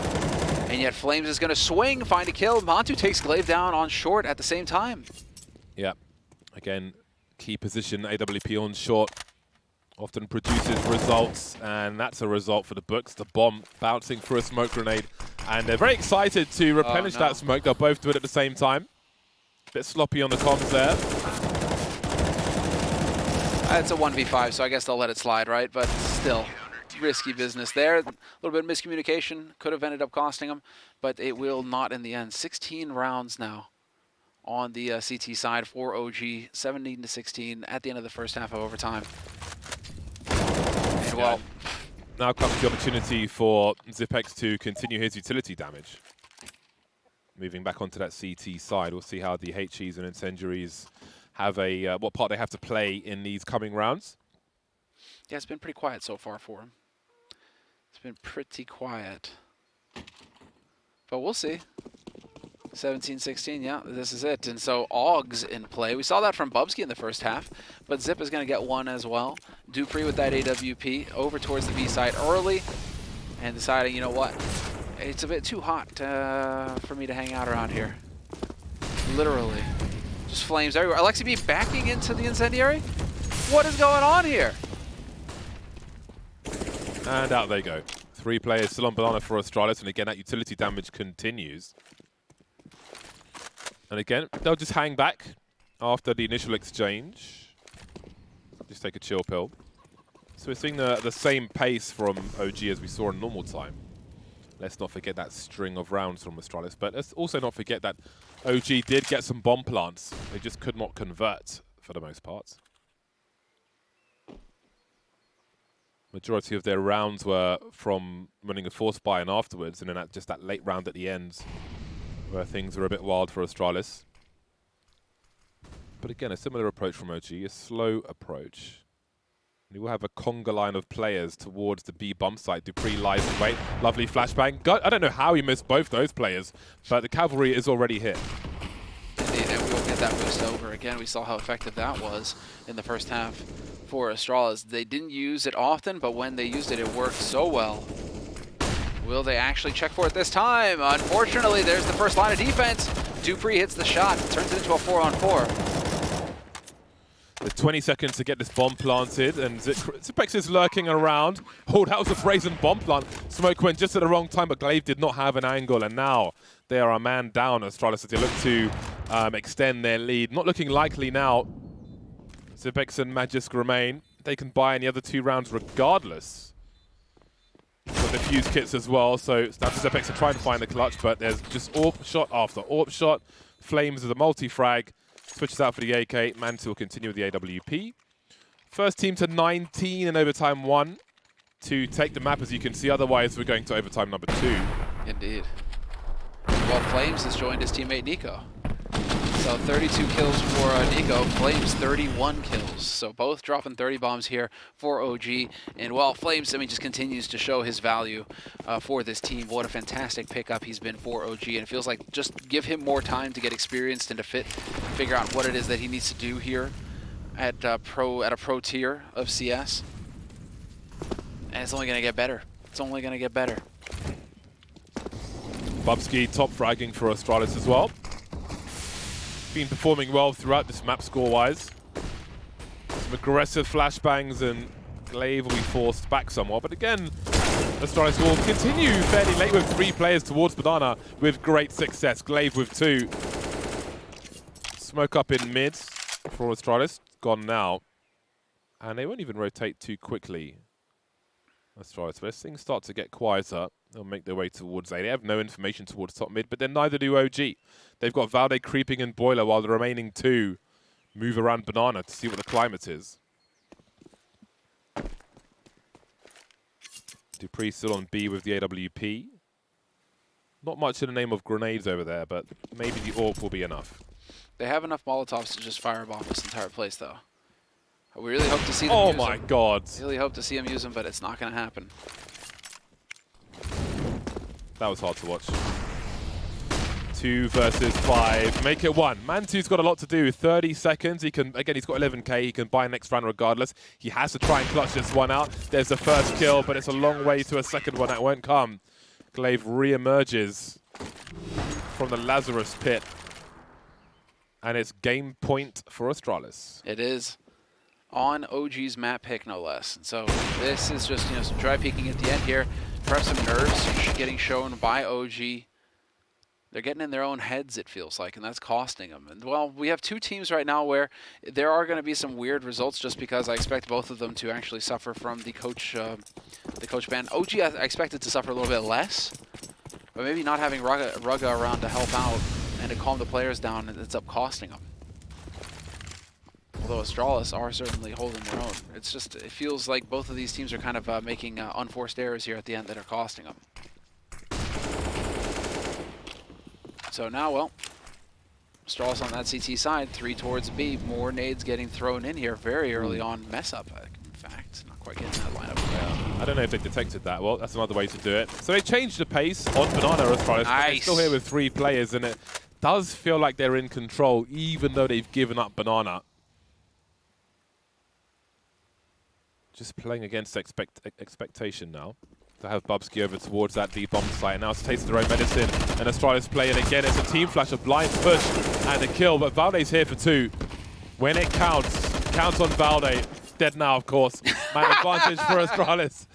And yet Flames is going to swing, find a kill. Montu takes Glaive down on short at the same time. Yeah. Again, key position, AWP on short. Often produces results, and that's a result for the books. The bomb bouncing through a smoke grenade. And they're very excited to replenish that smoke. They'll both do it at the same time. Bit sloppy on the comms there. It's a 1v5, so I guess they'll let it slide, right? But still. Risky business there. A little bit of miscommunication could have ended up costing them, but it will not in the end. 16 rounds now on the CT side for OG, 17 to 16 at the end of the first half of overtime. And well, now comes the opportunity for Zipex to continue his utility damage. Moving back onto that CT side, we'll see how the HEs and Incendiaries have what part they have to play in these coming rounds. Yeah, it's been pretty quiet so far for him. It's been pretty quiet. But we'll see. 17-16, yeah, this is it. And so Augs in play. We saw that from Bubsky in the first half, but Zip is going to get one as well. Dupree with that AWP over towards the B side early and deciding, you know what, it's a bit too hot for me to hang out around here. Literally. Just flames everywhere. Alexi B backing into the incendiary? What is going on here? And out they go. 3 players still on banana for Astralis, and again that utility damage continues. And again, they'll just hang back after the initial exchange. Just take a chill pill. So we're seeing the same pace from OG as we saw in normal time. Let's not forget that string of rounds from Astralis, but let's also not forget that OG did get some bomb plants. They just could not convert for the most part. Majority of their rounds were from running a force buy and afterwards, and then just that late round at the end where things were a bit wild for Astralis. But again, a similar approach from OG, a slow approach. And you will have a conga line of players towards the B bump site. Dupree lies in wait. Lovely flashbang. I don't know how he missed both those players, but the cavalry is already here. Indeed, and we will get that boost over. Again, we saw how effective that was in the first half for Astralis. They didn't use it often, but when they used it, it worked so well. Will they actually check for it this time? Unfortunately, there's the first line of defense. Dupree hits the shot, turns it into a 4-on-4. With 20 seconds to get this bomb planted, and Zipex is lurking around. Oh, that was a brazen bomb plant. Smoke went just at the wrong time, but Glaive did not have an angle, and now they are a man down, Astralis, as they look to extend their lead. Not looking likely now. Zipex and Magisk remain. They can buy in the other 2 rounds regardless. Got the fuse kits as well, so now Zipex are trying to find the clutch, but there's just AWP shot after AWP shot. Flames is a multi-frag. Switches out for the AK. Mantu will continue with the AWP. First team to 19 in overtime 1 to take the map, as you can see. Otherwise, we're going to overtime number 2. Indeed. Well, Flames has joined his teammate Nico. So 32 kills for Nico, Flames 31 kills. So both dropping 30 bombs here for OG. And while Flames, I mean, just continues to show his value for this team. What a fantastic pickup he's been for OG. And it feels like just give him more time to get experienced and to figure out what it is that he needs to do here at a pro tier of CS. And it's only going to get better. It's only going to get better. Bubsky top fragging for Astralis as well. Been performing well throughout this map score-wise. Some aggressive flashbangs and Glaive will be forced back somewhat. But again, Astralis will continue fairly late with 3 players towards Banana with great success. Glaive with 2. Smoke up in mid for Astralis. Gone now. And they won't even rotate too quickly. Astralis, but as things start to get quieter, they'll make their way towards A. They have no information towards top mid, but then neither do OG. They've got Valde creeping in Boiler while the remaining 2 move around Banana to see what the climate is. Dupree still on B with the AWP. Not much in the name of grenades over there, but maybe the AWP will be enough. They have enough Molotovs to just fire off this entire place, though. We really hope to see them Oh use my them. god. Really hope to see them use them, but it's not going to happen. That was hard to watch. 2 versus 5. Make it 1. Mantu's got a lot to do. 30 seconds. He can, again, he's got 11k. He can buy next round regardless. He has to try and clutch this one out. There's the first kill, but it's a long way to a second one. That won't come. Glaive re-emerges from the Lazarus pit. And it's game point for Astralis. It is on OG's map pick, no less. And so this is just, some dry peeking at the end here. Perhaps some nerves getting shown by OG. They're getting in their own heads, it feels like, and that's costing them. And, well, we have 2 teams right now where there are going to be some weird results just because I expect both of them to actually suffer from the coach ban. OG, I expected to suffer a little bit less, but maybe not having Rugga around to help out and to calm the players down, it's up costing them. Although Astralis are certainly holding their own. It's just, it feels like both of these teams are kind of making unforced errors here at the end that are costing them. So now, well, Astralis on that CT side, 3 towards B. More nades getting thrown in here very early on. Mess up, in fact. Not quite getting that lineup. I don't know if they detected that. Well, that's another way to do it. So they changed the pace on Banana Astralis. Nice. They're still here with 3 players, and it does feel like they're in control, even though they've given up Banana. Just playing against expectation now. To have Bubsky over towards that D bomb site. Now it's tasted their own medicine. And Astralis playing again. It's a team flash, a blind push, and a kill. But Valde's here for 2. When it counts, counts on Valde. Dead now, of course. Man advantage for Astralis.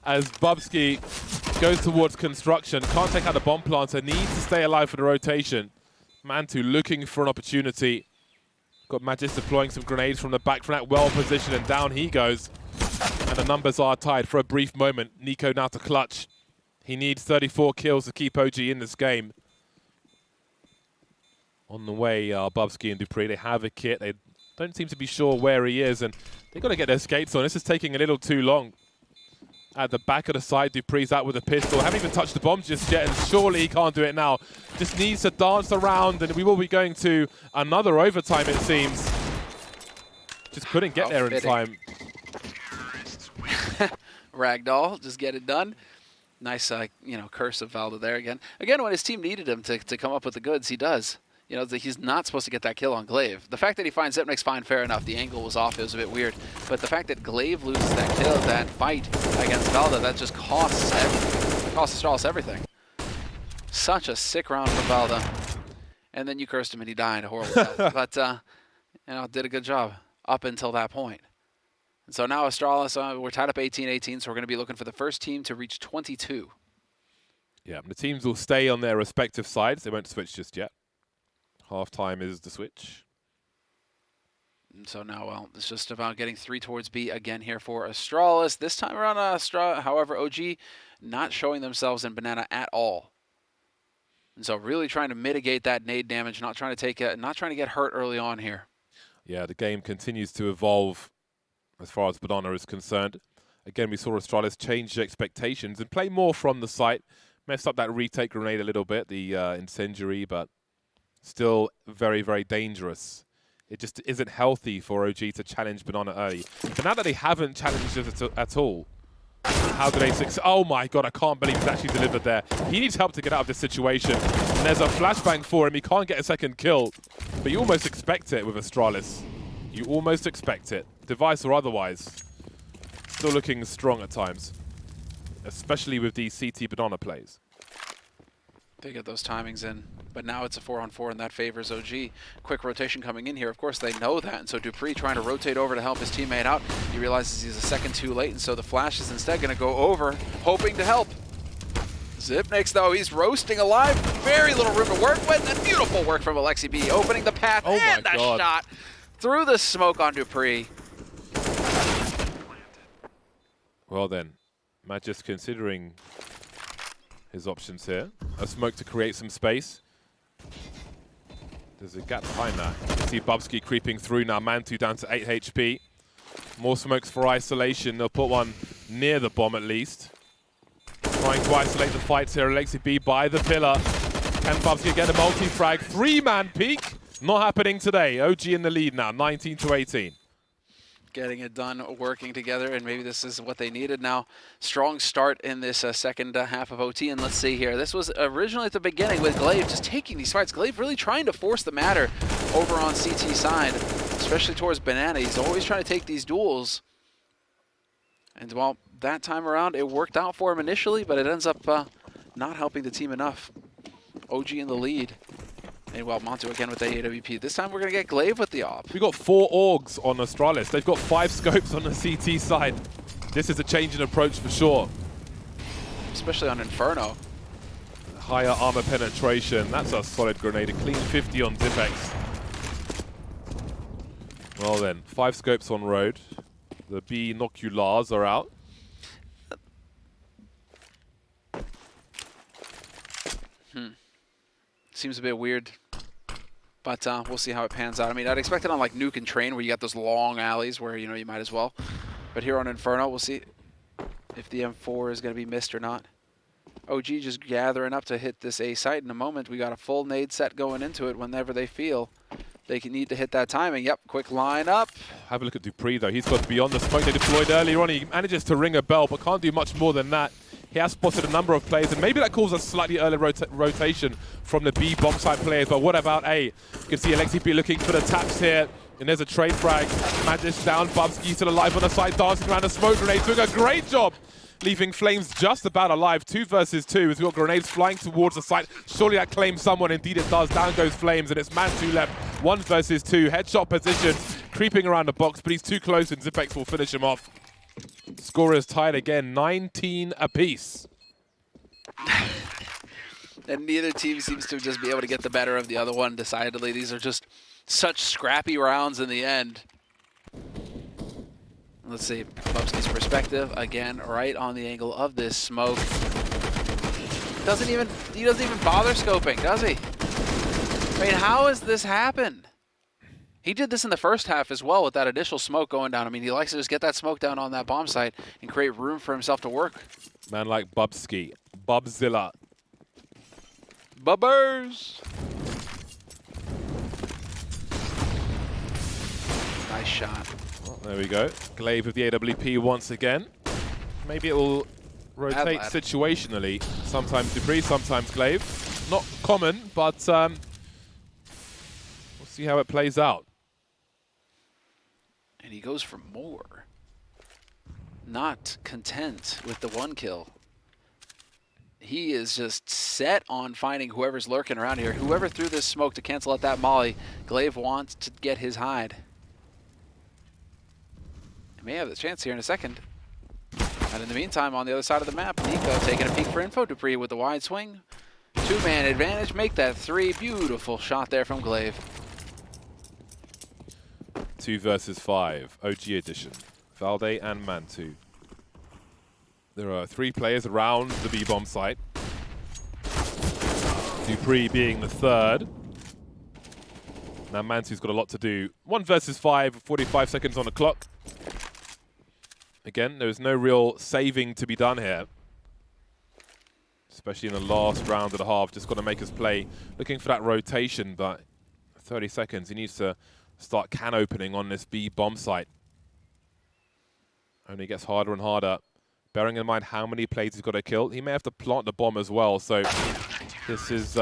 As Bubsky goes towards construction. Can't take out the bomb planter. Needs to stay alive for the rotation. Mantu looking for an opportunity. Got Magis deploying some grenades from the back from that well positioned, and down he goes. And the numbers are tied for a brief moment. Nico now to clutch. He needs 34 kills to keep OG in this game. On the way are Bubsky and Dupree. They have a kit. They don't seem to be sure where he is, and they've got to get their skates on. This is taking a little too long. At the back of the side, Dupree's out with a pistol. Haven't even touched the bomb just yet, and surely he can't do it now. Just needs to dance around, and we will be going to another overtime, it seems. Just couldn't get there in time. Ragdoll, just get it done. Nice, curse of Valde there again. Again, when his team needed him to come up with the goods, he does. He's not supposed to get that kill on Glaive. The fact that he finds Zipnik's fine, fair enough. The angle was off. It was a bit weird. But the fact that Glaive loses that kill, that fight against Valde, that just costs Astralis everything. Such a sick round for Valde. And then you cursed him and he died a horrible death. But, did a good job up until that point. And so now Astralis, we're tied up 18-18, so we're going to be looking for the first team to reach 22. Yeah, the teams will stay on their respective sides. They won't switch just yet. Half-time is the switch. And so now, well, it's just about getting 3 towards B again here for Astralis. This time around, however, OG not showing themselves in Banana at all. And so really trying to mitigate that nade damage, not trying to get hurt early on here. Yeah, the game continues to evolve as far as Banana is concerned. Again, we saw Astralis change the expectations and play more from the site. Messed up that retake grenade a little bit, the incendiary, but still very, very dangerous. It just isn't healthy for OG to challenge Banana early. But now that they haven't challenged us at all, how do they succeed? Oh my god, I can't believe he's actually delivered there. He needs help to get out of this situation. And there's a flashbang for him. He can't get a second kill. But you almost expect it with Astralis. You almost expect it. Device or otherwise. Still looking strong at times. Especially with these CT Banana plays. They get those timings in. But now it's a 4-on-4, and that favors OG. Quick rotation coming in here. Of course, they know that. And so Dupree trying to rotate over to help his teammate out. He realizes he's a second too late, and so the Flash is instead going to go over, hoping to help. Xyp9x, though, he's roasting alive. Very little room to work with, and beautiful work from Alexi B, opening the path, Oh and my a God. shot through the smoke on Dupree. Well then, Matt just considering his options here. A smoke to create some space. There's a gap behind that. You see Bubsky creeping through now. Mantu down to 8 HP. More smokes for isolation. They'll put one near the bomb at least. Trying to isolate the fights here. Alexi B by the pillar. Can Bubsky get a multi-frag? 3-man peak. Not happening today. OG in the lead now, 19 to 18. Getting it done, working together, and maybe this is what they needed now. Strong start in this second half of OT, and let's see here. This was originally at the beginning with Glaive just taking these fights. Glaive really trying to force the matter over on CT side, especially towards Banana. He's always trying to take these duels. And well, that time around, it worked out for him initially, but it ends up not helping the team enough. OG in the lead. And well, Montu again with the AWP. This time we're going to get Glaive with the op. We got 4 Augs on Astralis. They've got 5 scopes on the CT side. This is a change in approach for sure. Especially on Inferno. Higher armor penetration. That's a solid grenade. A clean 50 on Xyp9x. Well then, 5 scopes on road. The binoculars are out. Seems a bit weird, but we'll see how it pans out. I mean, I'd expect it on like Nuke and Train where you got those long alleys where, you know, you might as well. But here on Inferno, we'll see if the M4 is going to be missed or not. OG just gathering up to hit this A site in a moment. We got a full nade set going into it whenever they feel they can need to hit that timing. Yep, quick line up. Have a look at Dupree though. He's got beyond the smoke they deployed earlier on. He manages to ring a bell, but can't do much more than that. He has spotted a number of players, and maybe that calls a slightly early rotation from the B bomb site players. But what about A? You can see Alexi B looking for the taps here, and there's a trade frag. Magic down, Bubsky still alive on the side, dancing around a smoke grenade, doing a great job, leaving Flames just about alive. 2 versus 2, as we've got grenades flying towards the site. Surely that claims someone, indeed it does. Down goes Flames, and it's Mantu left. 1 versus 2, headshot positions, creeping around the box, but he's too close, and Xyp9x will finish him off. Score is tied again, 19 apiece. And neither team seems to just be able to get the better of the other one, decidedly. These are just such scrappy rounds in the end. Let's see, Bubsky's perspective, again, right on the angle of this smoke. He doesn't even bother scoping, does he? I mean, how has this happened? He did this in the first half as well with that initial smoke going down. I mean, he likes to just get that smoke down on that bomb site and create room for himself to work. Man like Bubsky. Bubzilla. Bubbers! Nice shot. Well, there we go. Glaive with the AWP once again. Maybe it will rotate situationally. Sometimes Dupree, sometimes Glaive. Not common, but we'll see how it plays out. And he goes for more. Not content with the 1 kill. He is just set on finding whoever's lurking around here. Whoever threw this smoke to cancel out that molly, Glaive wants to get his hide. He may have the chance here in a second. And in the meantime, on the other side of the map, Nico taking a peek for info. Dupree with the wide swing. 2-man advantage, make that 3. Beautiful shot there from Glaive. 2 versus 5, OG edition. Valde and Mantu. There are 3 players around the B-bomb site. Dupree being the 3rd. Now Mantu's got a lot to do. 1 versus 5, 45 seconds on the clock. Again, there's no real saving to be done here. Especially in the last round of the half. Just got to make his play. Looking for that rotation, but 30 seconds. He needs to start can opening on this B bomb site. Only gets harder and harder. Bearing in mind how many plays he's got to kill, he may have to plant the bomb as well. So this is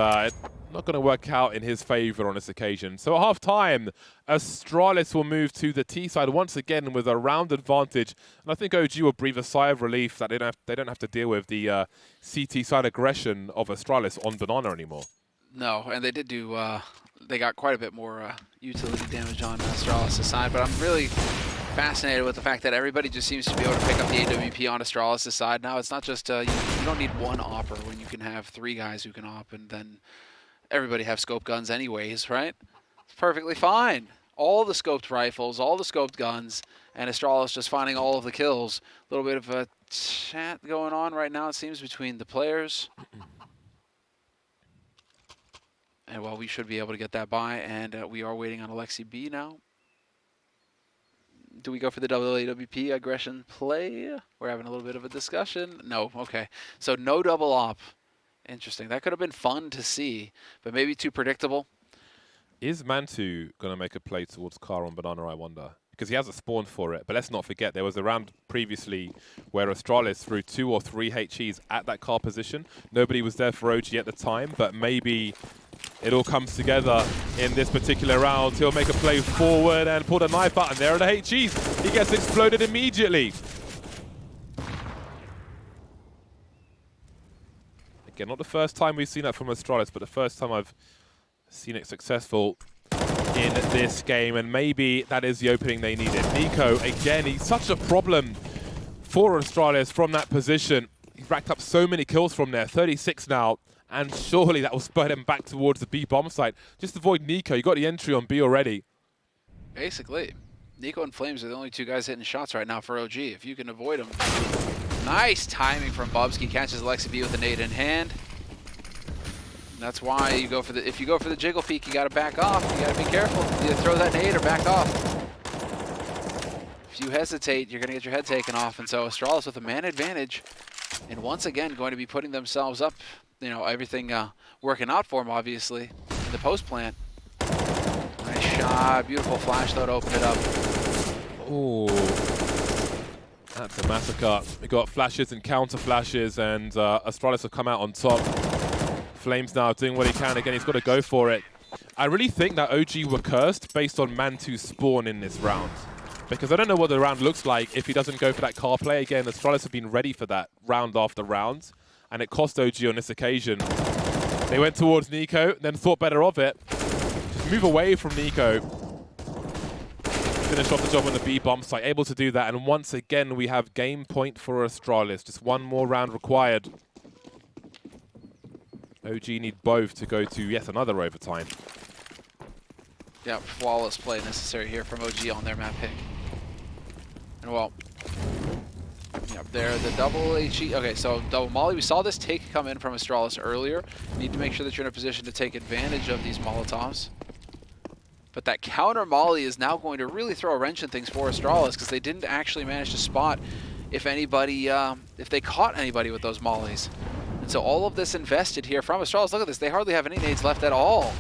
not going to work out in his favor on this occasion. So at half-time, Astralis will move to the T side once again with a round advantage. And I think OG will breathe a sigh of relief that they don't have to deal with the CT side aggression of Astralis on Banana anymore. No, and they did do, they got quite a bit more utility damage on Astralis' side, but I'm really fascinated with the fact that everybody just seems to be able to pick up the AWP on Astralis' side now. It's not just, you don't need one opper when you can have 3 guys who can op, and then everybody have scope guns anyways, right? It's perfectly fine. All the scoped rifles, all the scoped guns, and Astralis just finding all of the kills. A little bit of a chat going on right now, it seems, between the players. And well, we should be able to get that by, and we are waiting on Alexi B now. Do we go for the double AWP aggression play? We're having a little bit of a discussion. No, okay. So no double op. Interesting. That could have been fun to see, but maybe too predictable. Is Mantu going to make a play towards Car on Banana, I wonder? Because he has a spawn for it. But let's not forget, there was a round previously where Astralis threw 2 or 3 HEs at that car position. Nobody was there for OG at the time, but maybe it all comes together in this particular round. He'll make a play forward and pull the knife out, and there are the HEs. He gets exploded immediately. Again, not the first time we've seen that from Astralis, but the first time I've seen it successful in this game, and maybe that is the opening they needed. Nico, again, he's such a problem for Astralis from that position. He's racked up so many kills from there, 36 now, and surely that will spur him back towards the B bomb site. Just avoid Nico, you got the entry on B already. Basically, Nico and Flames are the only 2 guys hitting shots right now for OG. If you can avoid them. Nice timing from Bubsky, catches Alexi B with a nade in hand. That's why you go for the, if you go for the jiggle peek, you gotta back off. You gotta be careful. Either throw that nade or back off. If you hesitate, you're gonna get your head taken off. And so Astralis with a man advantage, and once again going to be putting themselves up, you know, everything working out for them, obviously, in the post plant. Nice shot, beautiful flash though to open it up. Ooh, that's a massacre. We got flashes and counter flashes, and Astralis have come out on top. Flames now doing what he can. Again, he's got to go for it. I really think that OG were cursed based on Mantu's spawn in this round. Because I don't know what the round looks like if he doesn't go for that car play again. Astralis have been ready for that round after round, and it cost OG on this occasion. They went towards Nico, then thought better of it. Just move away from Nico. Finish off the job on the B bomb site, able to do that. And once again, we have game point for Astralis. Just one more round required. OG need both to go to yet another overtime. Yeah, flawless play necessary here from OG on their map pick. And well, yep, there the double HE. Okay, so double molly. We saw this take come in from Astralis earlier. You need to make sure that you're in a position to take advantage of these Molotovs. But that counter molly is now going to really throw a wrench in things for Astralis, because they didn't actually manage to spot if anybody, if they caught anybody with those mollies. And so all of this invested here from Astralis. Look at this. They hardly have any nades left at all.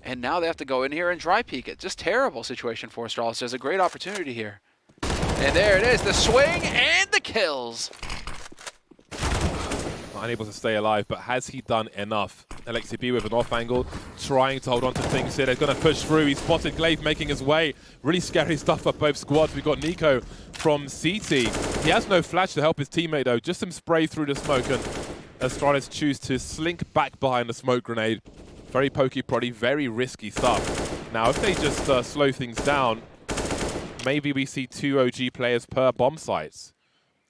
And now they have to go in here and dry peek it. Just terrible situation for Astralis. There's a great opportunity here. And there it is. The swing and the kills. Not unable to stay alive, but has he done enough? Alexi B with an off angle, trying to hold on to things here. They're going to push through. He spotted Glaive making his way. Really scary stuff for both squads. We've got Nico from CT. He has no flash to help his teammate though. Just some spray through the smoke, and Astralis choose to slink back behind the smoke grenade. Very pokey proddy, very risky stuff. Now, if they just slow things down, maybe we see 2 OG players per bomb sites.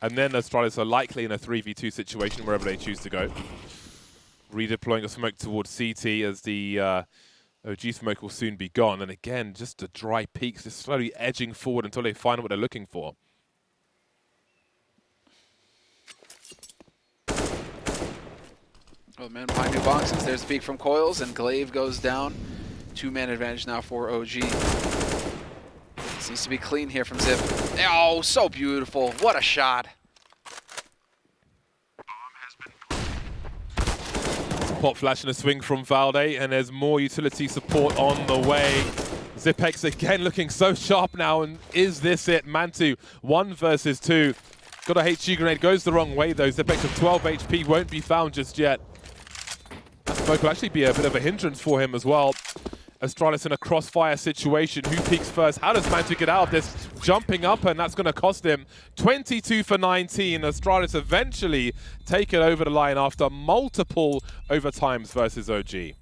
And then Astralis are likely in a 3v2 situation wherever they choose to go. Redeploying the smoke towards CT as the OG smoke will soon be gone. And again, just the dry peaks, just slowly edging forward until they find what they're looking for. Well, man behind new boxes. There's the peek from Coils, and Glaive goes down. 2-man advantage now for OG. Seems to be clean here from Zip. Oh, so beautiful. What a shot. Pop flash and a swing from Valde, and there's more utility support on the way. Zipex again looking so sharp now, and is this it? Mantu, 1 versus 2. Got a HG grenade, goes the wrong way though. Zipex of 12 HP won't be found just yet. That's smoke will actually be a bit of a hindrance for him as well. Astralis in a crossfire situation. Who peeks first? How does Mantic get out of this? Jumping up, and that's going to cost him 22 for 19. Astralis eventually take it over the line after multiple overtimes versus OG.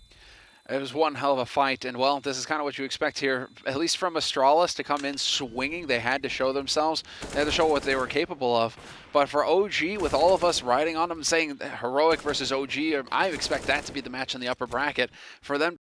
It was one hell of a fight, and well, this is kind of what you expect here, at least from Astralis, to come in swinging. They had to show themselves. They had to show what they were capable of. But for OG, with all of us riding on them, saying heroic versus OG, I expect that to be the match in the upper bracket. For them